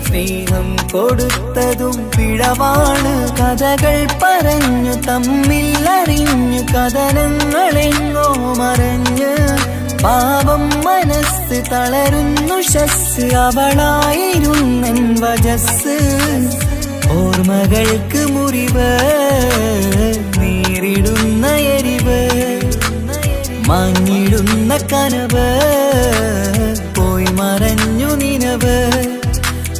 സ്നേഹം കൊടുത്തതും പിഴവാണ് കഥകൾ പറഞ്ഞു തമ്മിൽ അറിഞ്ഞു കഥനങ്ങളെങ്ങോ മറഞ്ഞ് പാവം മനസ്സ് തളരുന്നു ഷസ് അവളായിരുന്നെൻ വജസ് ഓർമ്മകൾക്ക് മുറിവ് നേരിടുന്ന എരിവ് മാഞ്ഞിടുന്ന കനവ് പോയി മറഞ്ഞു നിനവ്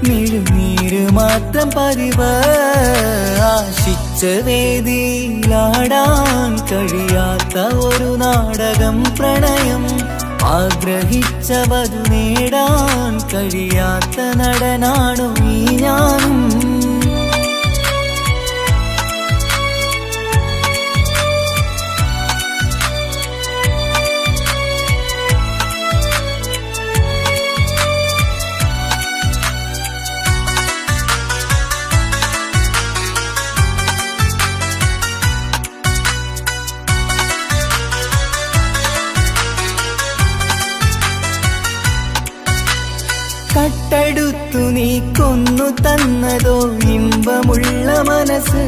മിഴുനീര് മാത്രം പതിവ് ആശിച്ച വേദിയിലാടാൻ കഴിയാത്ത ഒരു നാടകം പ്രണയം ആഗ്രഹിച്ചവതു നേടാൻ കഴിയാത്ത നടനാണു നീ ഞാനും കട്ടെടുത്തു നീ കൊന്നു തന്നതോ ഇമ്പമുള്ള മനസ്സ്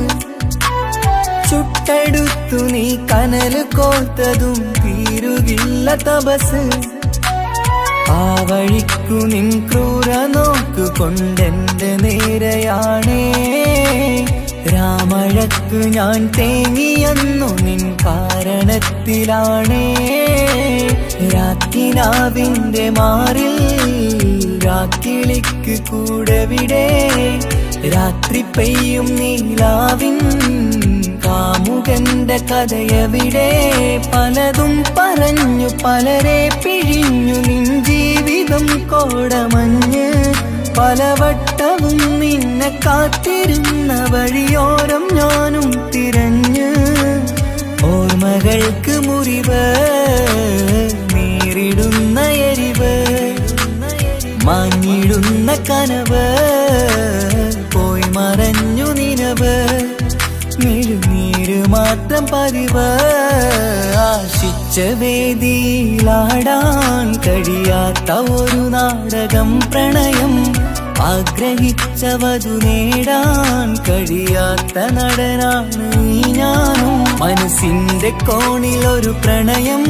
ചുട്ടെടുത്തു നീ കനല് കോത്തതും തീരുകില്ല തപസ് ആ വഴിക്കു നിൻ ക്രൂര നോക്കു കൊണ്ടെന്റെ നേരെയാണേ രാമഴക്കു ഞാൻ തേങ്ങിയെന്നു നിൻ കാരണത്തിലാണേ രാക്കിനാവിന്റെ മാറിൽ രാക്കിളിക്ക് കൂടവിടെ രാത്രി പെയ്യും നീലാവിൻ കാമുകന്റെ കഥയവിടെ പലതും പറഞ്ഞു പലരെ പിഴിഞ്ഞു നിൻ ജീവിതം കോടമഞ്ഞ് പലവട്ടവും നിന്നെ കാത്തിരുന്ന വഴിയോരം ഞാനും തിരഞ്ഞ് ഓർമ്മകൾക്ക് മുറിവ് നേരിടുന്ന എരിവ് മാഞ്ഞിടുന്ന കനവ് പോയി മറഞ്ഞു നിനവ് മിഴുനീര് മാത്രം പതിവ് ആശിച്ച വേദിയിലാടാൻ കഴിയാത്ത ഒരു നാടകം പ്രണയം ആഗ്രഹിച്ചവതു നേടാൻ കഴിയാത്ത നടനാണ് നീ ഞാനും മനസ്സിന്റെ കോണിൽ ഒരു പ്രണയം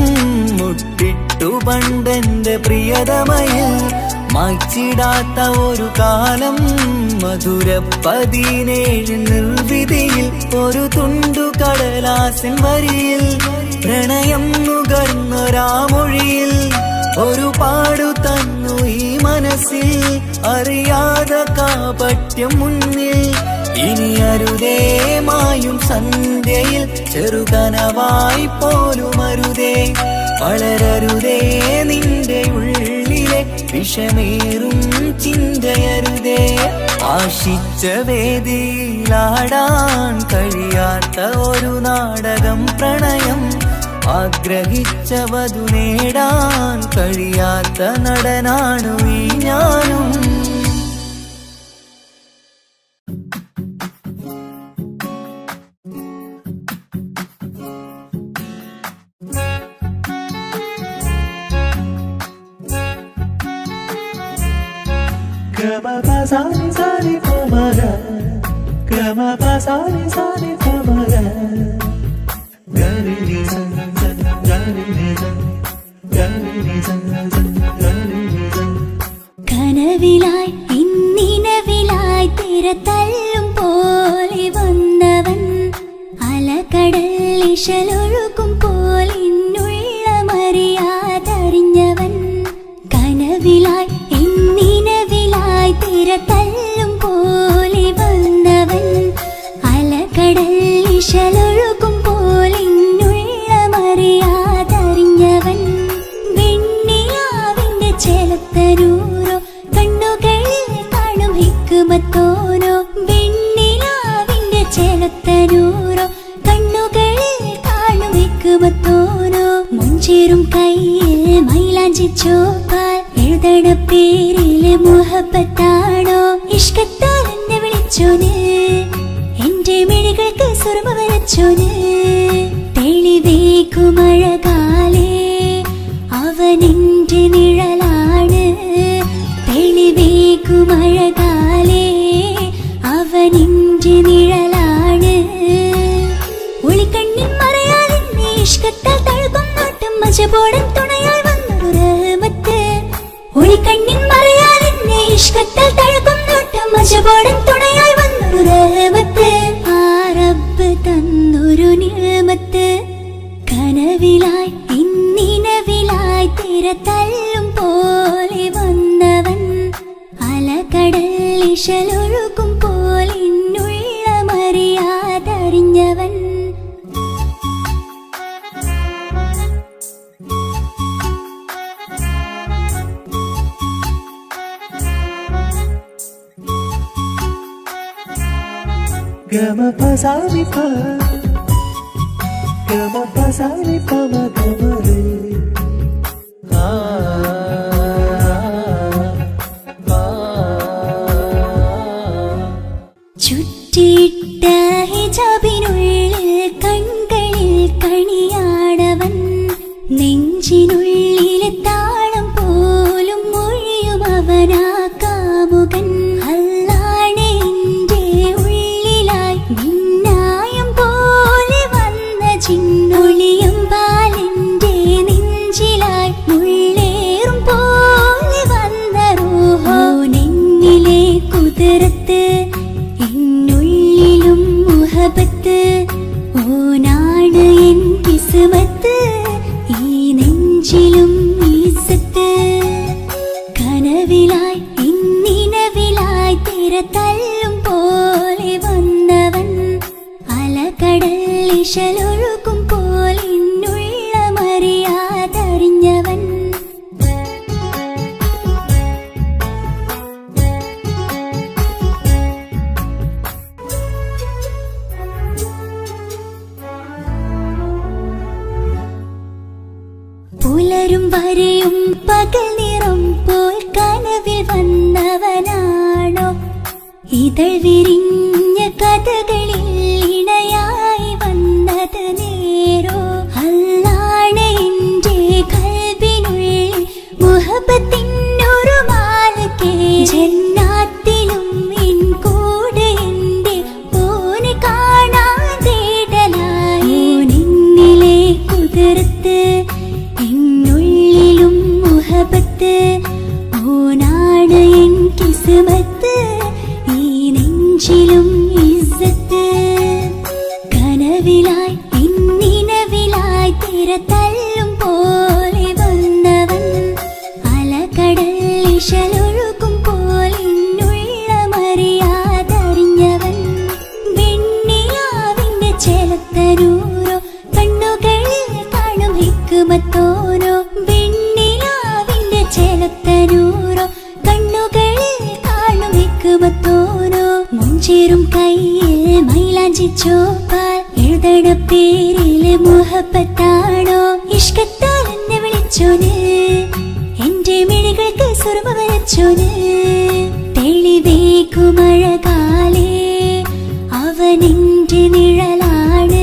മുട്ടിട്ടു പണ്ടെന്റെ പ്രിയതമയിൽ മായ്ച്ചിടാത്ത ഒരു കാലം മധുര 17 നിർവിധിയിൽ ഒരു തുണ്ടു കടലാസിൻ വരിയിൽ പ്രണയം നുകർന്നൊരാമൊഴിയിൽ ഒരു പാടു തന്നു ഈ മനസ്സിൽ അറിയാതെ കാപട്യം മുന്നിൽ ഇനി അരുതേ മായും സന്ധ്യയിൽ ചെറുകനവായി പോലും അരുതേ വളരരുതേ നിന്റെ ഉള്ളിലെ വിഷമേറും ചിന്തയരുതേ ആശിച്ച വേദിയിലാടാൻ കഴിയാത്ത ഒരു നാടകം പ്രണയം ആഗ്രഹിച്ചവതു നേടാൻ കഴിയാത്ത നടനാണു ഈ ഞാനും കനവിലായി ഇന്നിനവിലായി തിരതല്ലും പോലെ വന്നവൻ അലകടൽ ഇശലൊഴുകും പോലെ മറിയാതറിഞ്ഞവൻ കനവിലായി ഇന്നിനവിലായി തിരതല്ലും പോലെ വന്നവൻ അലകടൽ ഇശലൊഴുകും പോലെ മറിയാതറിഞ്ഞവൻ വെണ്ണിലാവിന്റെ ചേലത്തരൂരോ കണ്ണുകളിൽ കാണും ഹിക്കുമത്തോരോ വെണ്ണിലാവിന്റെ ചേലത്തരൂരോ കണ്ണുകളിൽ കാണും ഹിക്കുമത്തോരോ മുഞ്ചേറും കയ്യിൽ മൈലാഞ്ചി ചോപ്പാൽ എഴുതണ പേരിലെ മുഹബത്താണോ ഇഷ്കത്താൽ എന്നെ വിളിച്ചോന് എന്റെ മിഴികൾക്ക് സുറുമ വരച്ചോന് തെളിവേക്കുമഴകാലേ അവനെന്റെ നിഴലാണ് തെളിവേക്കുമഴകാലേ അവനെന്റെ നിഴലാണ് ഒളിക്കണ്ണിൻ മറയാലെന്നെ ഇഷ്കത്താൽ തഴുകും നോട്ടം മജബോടൻ തുണയായി വന്നൊരു റഹ്മത്ത് ഒളിക്കണ്ണിൻ മറയാലെന്നെ ഇഷ്കത്താൽ തഴുകും നോട്ടം മജബോടൻ തുണയായി വന്നൊരു റഹ്മത്ത് ആ റബ്ബ് തന്നൊരു നിഅമത്ത് കനവിലായി ഇന്നിനവിലായി തിരതല്ലും പോലെ വന്നവൻ അലകടൽ ഇശലൊഴുകും പോലെ മറിയാതറിഞ്ഞവൻ ചുറ്റിയിട്ട ഹിജാബിനുള്ളിൽ കൺകളിൽ കണിയാടവൻ നെഞ്ചിനുള്ളിലെ താളം പോലും മൊഴിയും അവനാ കാമുകൻ അല്ലാണെ എന്റെ ഉള്ളിലായി മിന്നായം പോലെ വന്ന ചിന്നൊളിയും പാലിന്റെ നെഞ്ചിലായി മുള്ളേറും പോലെ വന്ന റൂഹോ നെഞ്ഞിലെ കുതിരത്ത് എന്നുള്ളിലും മുഹബത്ത് ഓനാണ് എൻ കിസ്മത്ത് ഈ നെഞ്ചിലും ഈസത്ത് കനവിലായി ഇന്നിനവിലായി തിരതല്ലും പോലെ വന്നവൻ അലകടൽ ഇശലൊഴുകും പോലെ മറിയാതറിഞ്ഞവൻ പുലരും വരെയും പകൽ നിറം പോൽ കനവിൽ വന്നവനാണോ ഇതൾ വിരിഞ്ഞ കഥകളിൽ ഇണയായി വന്നത് നേരോ അല്ലാണെ എന്റെ കൽബിനുള്ളിൽ മുഹബത്തിനൊരു മാലകേ ജന്നാത്തിലും എൻ കൂടെ എന്റെ ഓനെ കാണാൻ തേടലായി നിന്നിലെ കുതിരത്ത് എന്നുള്ളിലും മുഹബത്ത് ഓനാണ് എൻ കിസ്മത്ത് ഈ നെഞ്ചിലും ഇസ്സത്ത് കനവിലായി ഇന്നിനവിലായി തിരതല്ലും പോലെ വന്നവൻ അലകടൽ ഇശലൊഴുകും പോലെ മറിയാതറിഞ്ഞവൻ വെണ്ണിലാവിന്റെ ചേലത്തരൂരോ കണ്ണുകളിൽ കാണും ഹിക്കുമത്തോരോ വെണ്ണിലാവിന്റെ ചേലത്തരൂരോ കണ്ണുകളിൽ കാണും ഹിക്കുമത്തോരോ മുഞ്ചേറും കയ്യിൽ മൈലാഞ്ചി ചോപ്പാൽ എഴുതണ പേരിലെ മുഹബത്താണോ ഇഷ്കത്താൽ എന്നെ വിളിച്ചോന് എന്റെ മിഴികൾക്ക് സുറുമ വരച്ചോന് തെളിവേക്കുമഴകാലേ അവനെന്റെ നിഴലാണ്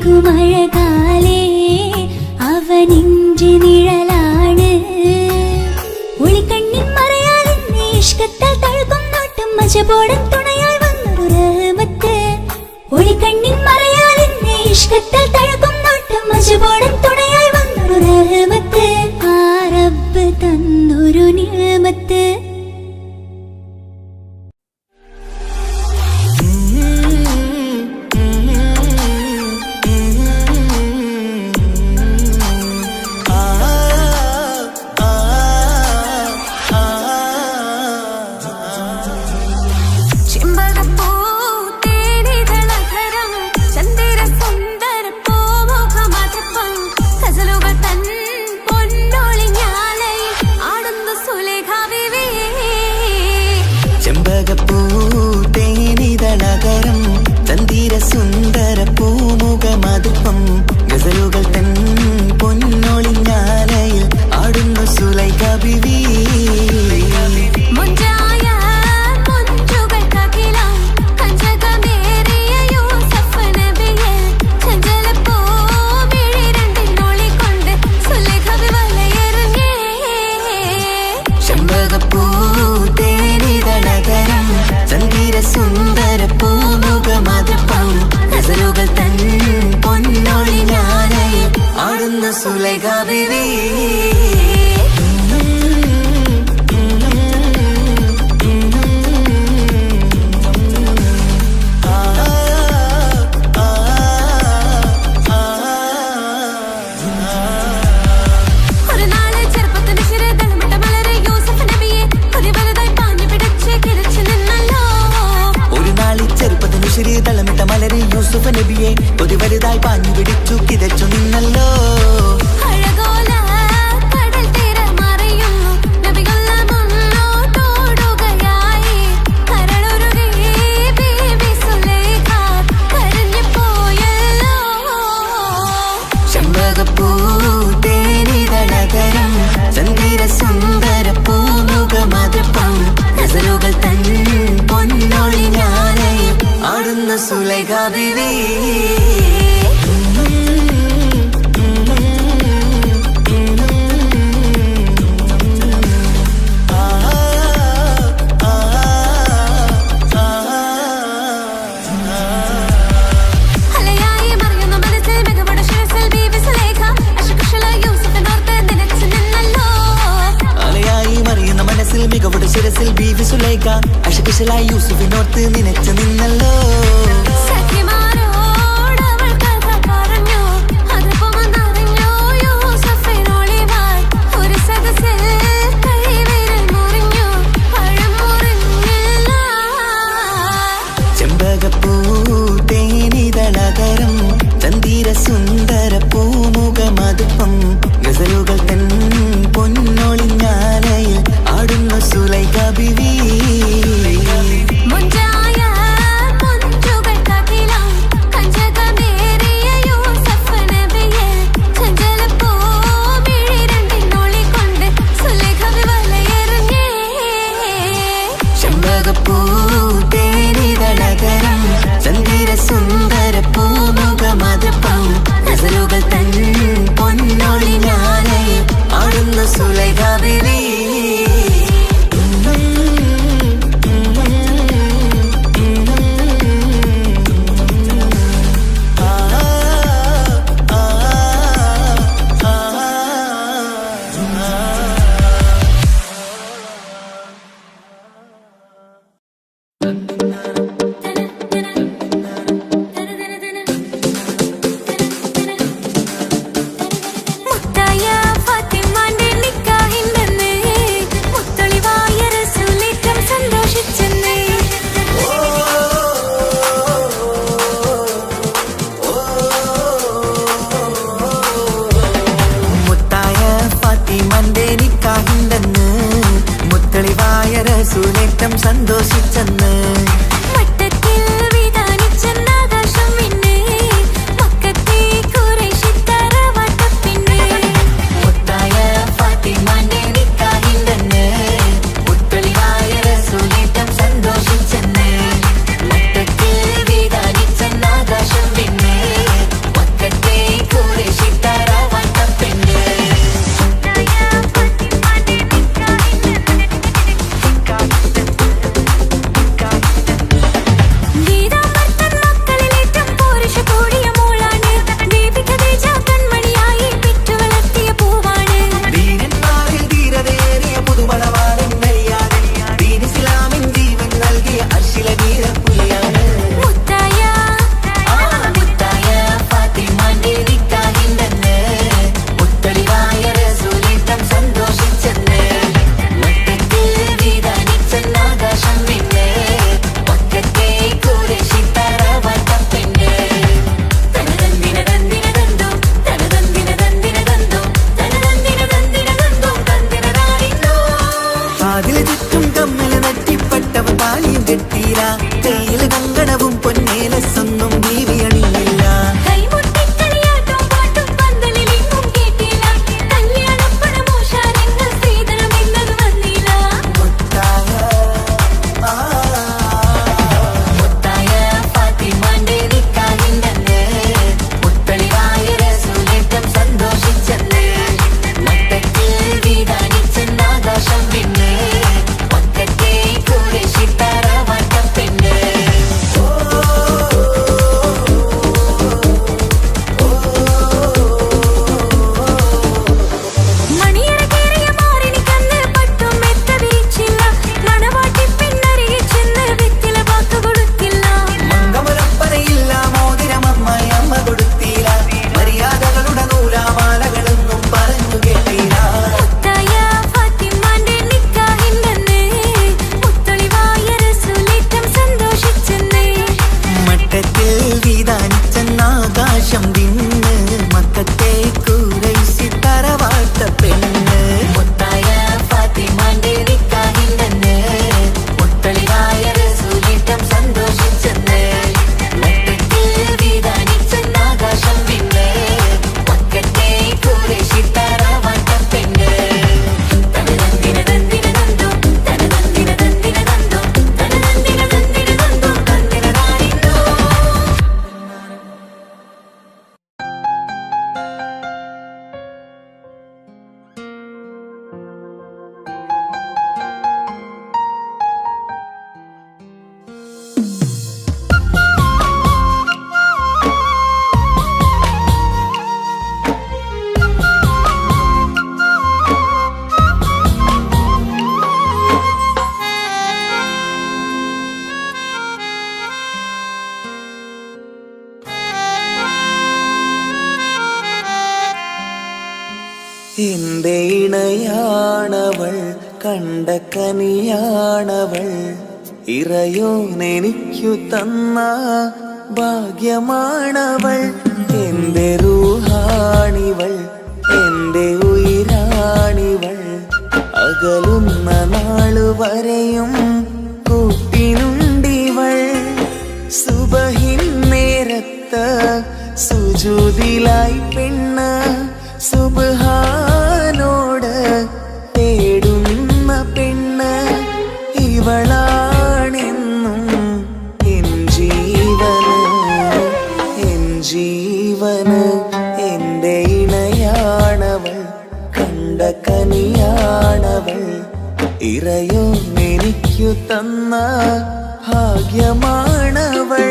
തെളിവേക്കുമഴകാലേ അവനെന്റെ നിഴലാണ് ഒളിക്കണ്ണിൻ മറയാലെന്നെ ഇഷ്കത്താൽ തഴുകും നോട്ടം മജബോടൻ തുണയായി ഇഷ്കത്തിൽ തഴുകും നോട്ടം മജുപോടും തുണയായി വന്നൊരു റഹ്മത്ത് ആ റബ്ബ് തന്നൊരു നിഅമത്ത് സുന്ദര പൂമുഖമതിപ്പം ഗസലുകൾ തൻ പൊന്നൊളിഞ്ഞാലയിൽ ആടുന്നു സുലൈഖ ബിവി ചെമ്പകപ്പൂ തേനിതളകരം ചന്ദിര സുന്ദര പൂമുഖമതിപ്പം ഗസലുകൾ തൻ പൊന്നൊളിഞ്ഞാലയിൽ ആടുന്നു സുലൈഖ ബിവി തളമിട്ട മലരെ യൂസുഫ് നബിയെ ഒരു വലുതായി പാഞ്ഞു പിടിച്ചു കിതച്ചു നിന്നല്ലോ ചെമ്പകപ്പൂ തേനിതളകരം ചന്ദിര സുന്ദര പൂമുഖമതിപ്പം ഗസലുകൾ തൻ പൊന്നൊളിഞ്ഞാലയിൽ ആടുന്ന സുലൈഖ ബിവി മികവുടെ ശിരസിൽ ബീവി സുലൈഖ അശകുശലായി യൂസുഫിനോർത്ത് നിനച്ചു നിന്നല്ലോ ചെമ്പകപ്പൂ തേനിതളകരം ചന്ദിര സുന്ദര പൂമുഖമതിപ്പം ഗസലുകൾ തൻ പൊന്നൊളിഞ്ഞാലയിൽ ആടുന്നു സുലൈഖ ബിവി ചെമ്പകപ്പൂ തേനിതളകരം ചന്ദിര സുന്ദര പൂമുഖമതിപ്പം ഗസലുകൾ തൻ പൊന്നൊളിഞ്ഞാലയിൽ ആടുന്നു സുലൈഖ ബിവി സന്തോഷിച്ചെന്ന് ആകാശം പിന്നെ ഒക്കത്തെ കുരിശി തറവാട്ട പെണ്ണ് തനതന്തിന തന്തിന തന്തോ തനതന്തിന തന്തിന തന്തോ തനതന്തിന തന്തിന തന്തോ തന്തിനതാരിന്തോ അതിൽ ചുറ്റും കമ്മൽ നെറ്റിപ്പട്ടവ താലിയും കെട്ടീല കയ്യിൽ കങ്കണവും പൊന്നേലസൊന്നും ബീവി അണിയില്ല ആകാശം വിണ്ണ് മക്കത്തെ കുരൈശി തറവാട്ട പെണ്ണ് മുത്തായ ഫാത്തിമാന്റെ നിക്കാഹിന്റെ മുത്തളിവായ റസൂലിട്ടം സന്തോഷിച്ചെന്ന് മക്കത്തിൽ വിധാനിച്ചെന്ന ആകാശം വിണ്ണ് മക്കത്തെ കുരൈശി തറവാട്ട പെണ്ണ് തനതന്തിന തന്തിന തന്തോ തനതന്തിന തന്തിന തന്തോ തനതന്തിന തന്തിന തന്തോ തന്തിനതാരിന്തോ എന്റെ ഇണയാണവൾ കണ്ട കനിയാണവൾ ഇറയോനെനിക്കു തന്ന ഭാഗ്യമാണവൾ എന്റെ റൂഹാണിവൾ എന്റെ ഉയിരാണിവൾ അകലുന്ന നാളുവരെയും കൂട്ടിനുണ്ടിവൾ സുബഹിൻ നേരത്ത് സുജൂദിലായി പെണ്ണ് സുബ്ഹാനോട് തേടുന്ന പെണ്ണ് ഇവളാണെന്നും എൻ ജീവന് എന്റെ ഇണയാണവൾ കണ്ട കനിയാണവൾ ഇറയോ എനിക്കു തന്ന ഭാഗ്യമാണവൾ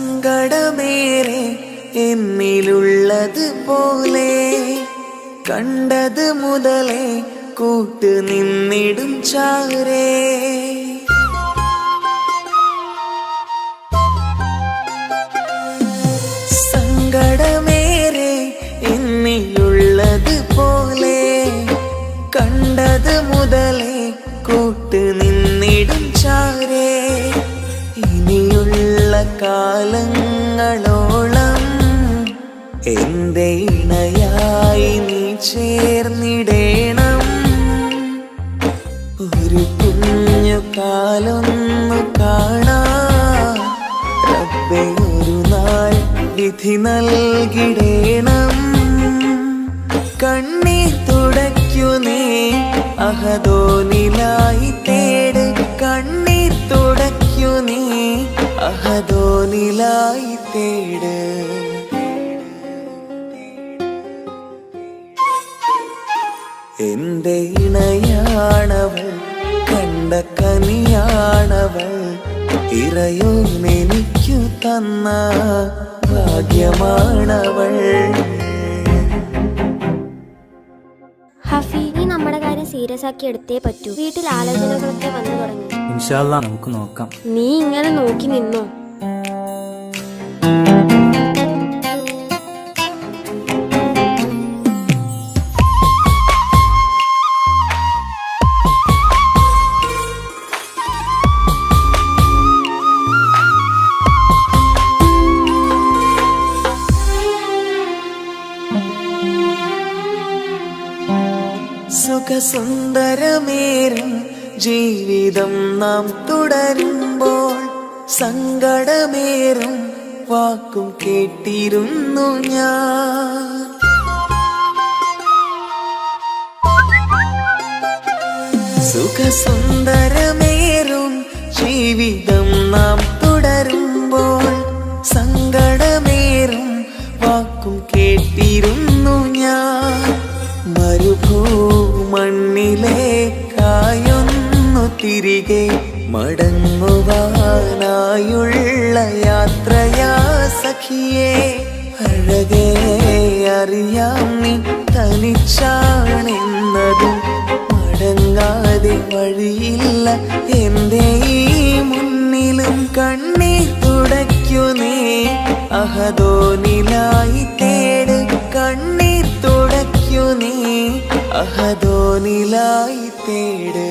സങ്കടമേറെ എന്നിലുള്ളത് പോലെ കണ്ടത് മുതലേ കൂട്ട് നിന്നിടും ചാരേ സങ്കടമേറെ എന്നിലുള്ളത് പോലെ കണ്ടത് മുതലേ കൂട്ട് നിന്നിടും ചാരേ ഇനിയുള്ള കാലങ്ങളോളം എന്റെ ഇണയായി നീ ചേർന്നിടേണം ഒരു കുഞ്ഞു കാലൊന്നു കാണാൻ റബ്ബേ ഒരു നാൾ വിധി നൽകിടേണം കണ്ണീർ തുടയ്ക്കു നീ അഹദോനിലായി തേട് കണ്ണീർ തുടയ്ക്കു നീ അഹദോനിലായി തേട് എൻ എൻ്റെ ഇണയാണവൾ, കണ്ട കനിയാണവൾ, ഇറയോനെനിക്കു തന്ന ഭാഗ്യമാണവൾ. ഹഫി, നീ നമ്മുടെ കാര്യം സീരിയസ് ആക്കി എടുത്തേ പറ്റൂ. വീട്ടിൽ ആലോചനകളൊക്കെ വന്നു തുടങ്ങി. ഇൻഷാ അല്ലാ നമുക്ക് നോക്കാം. നീ ഇങ്ങനെ നോക്കി നിന്നോ? സുഖസുന്ദരമേറും ജീവിതം നാം തുടരുമ്പോൾ സങ്കടമേറും വാക്കും കേട്ടിരുന്നു ഞാൻ. സുഖസുന്ദരമേറും ജീവിതം നാം തുടരുമ്പോൾ സങ്കടമേറും വാക്കും കേട്ടിരുന്നു ഞാൻ. മരുഭൂമണ്ണിലേക്കായൊന്നു തിരികെ മടങ്ങുവാനായുള്ള യാത്രയാ സഖിയേ. അഴകേ അറിയാം നീ തനിച്ചാണെന്നതും മടങ്ങാതെ വഴിയില്ല എൻ്റെ ഈ മുന്നിലും. കണ്ണീർ തുടയ്ക്കു നീ അഹദോനിലായി തേട്, കണ്ണീർ തുടയ്ക്കു നീ അഹദോനിലായി തേട്.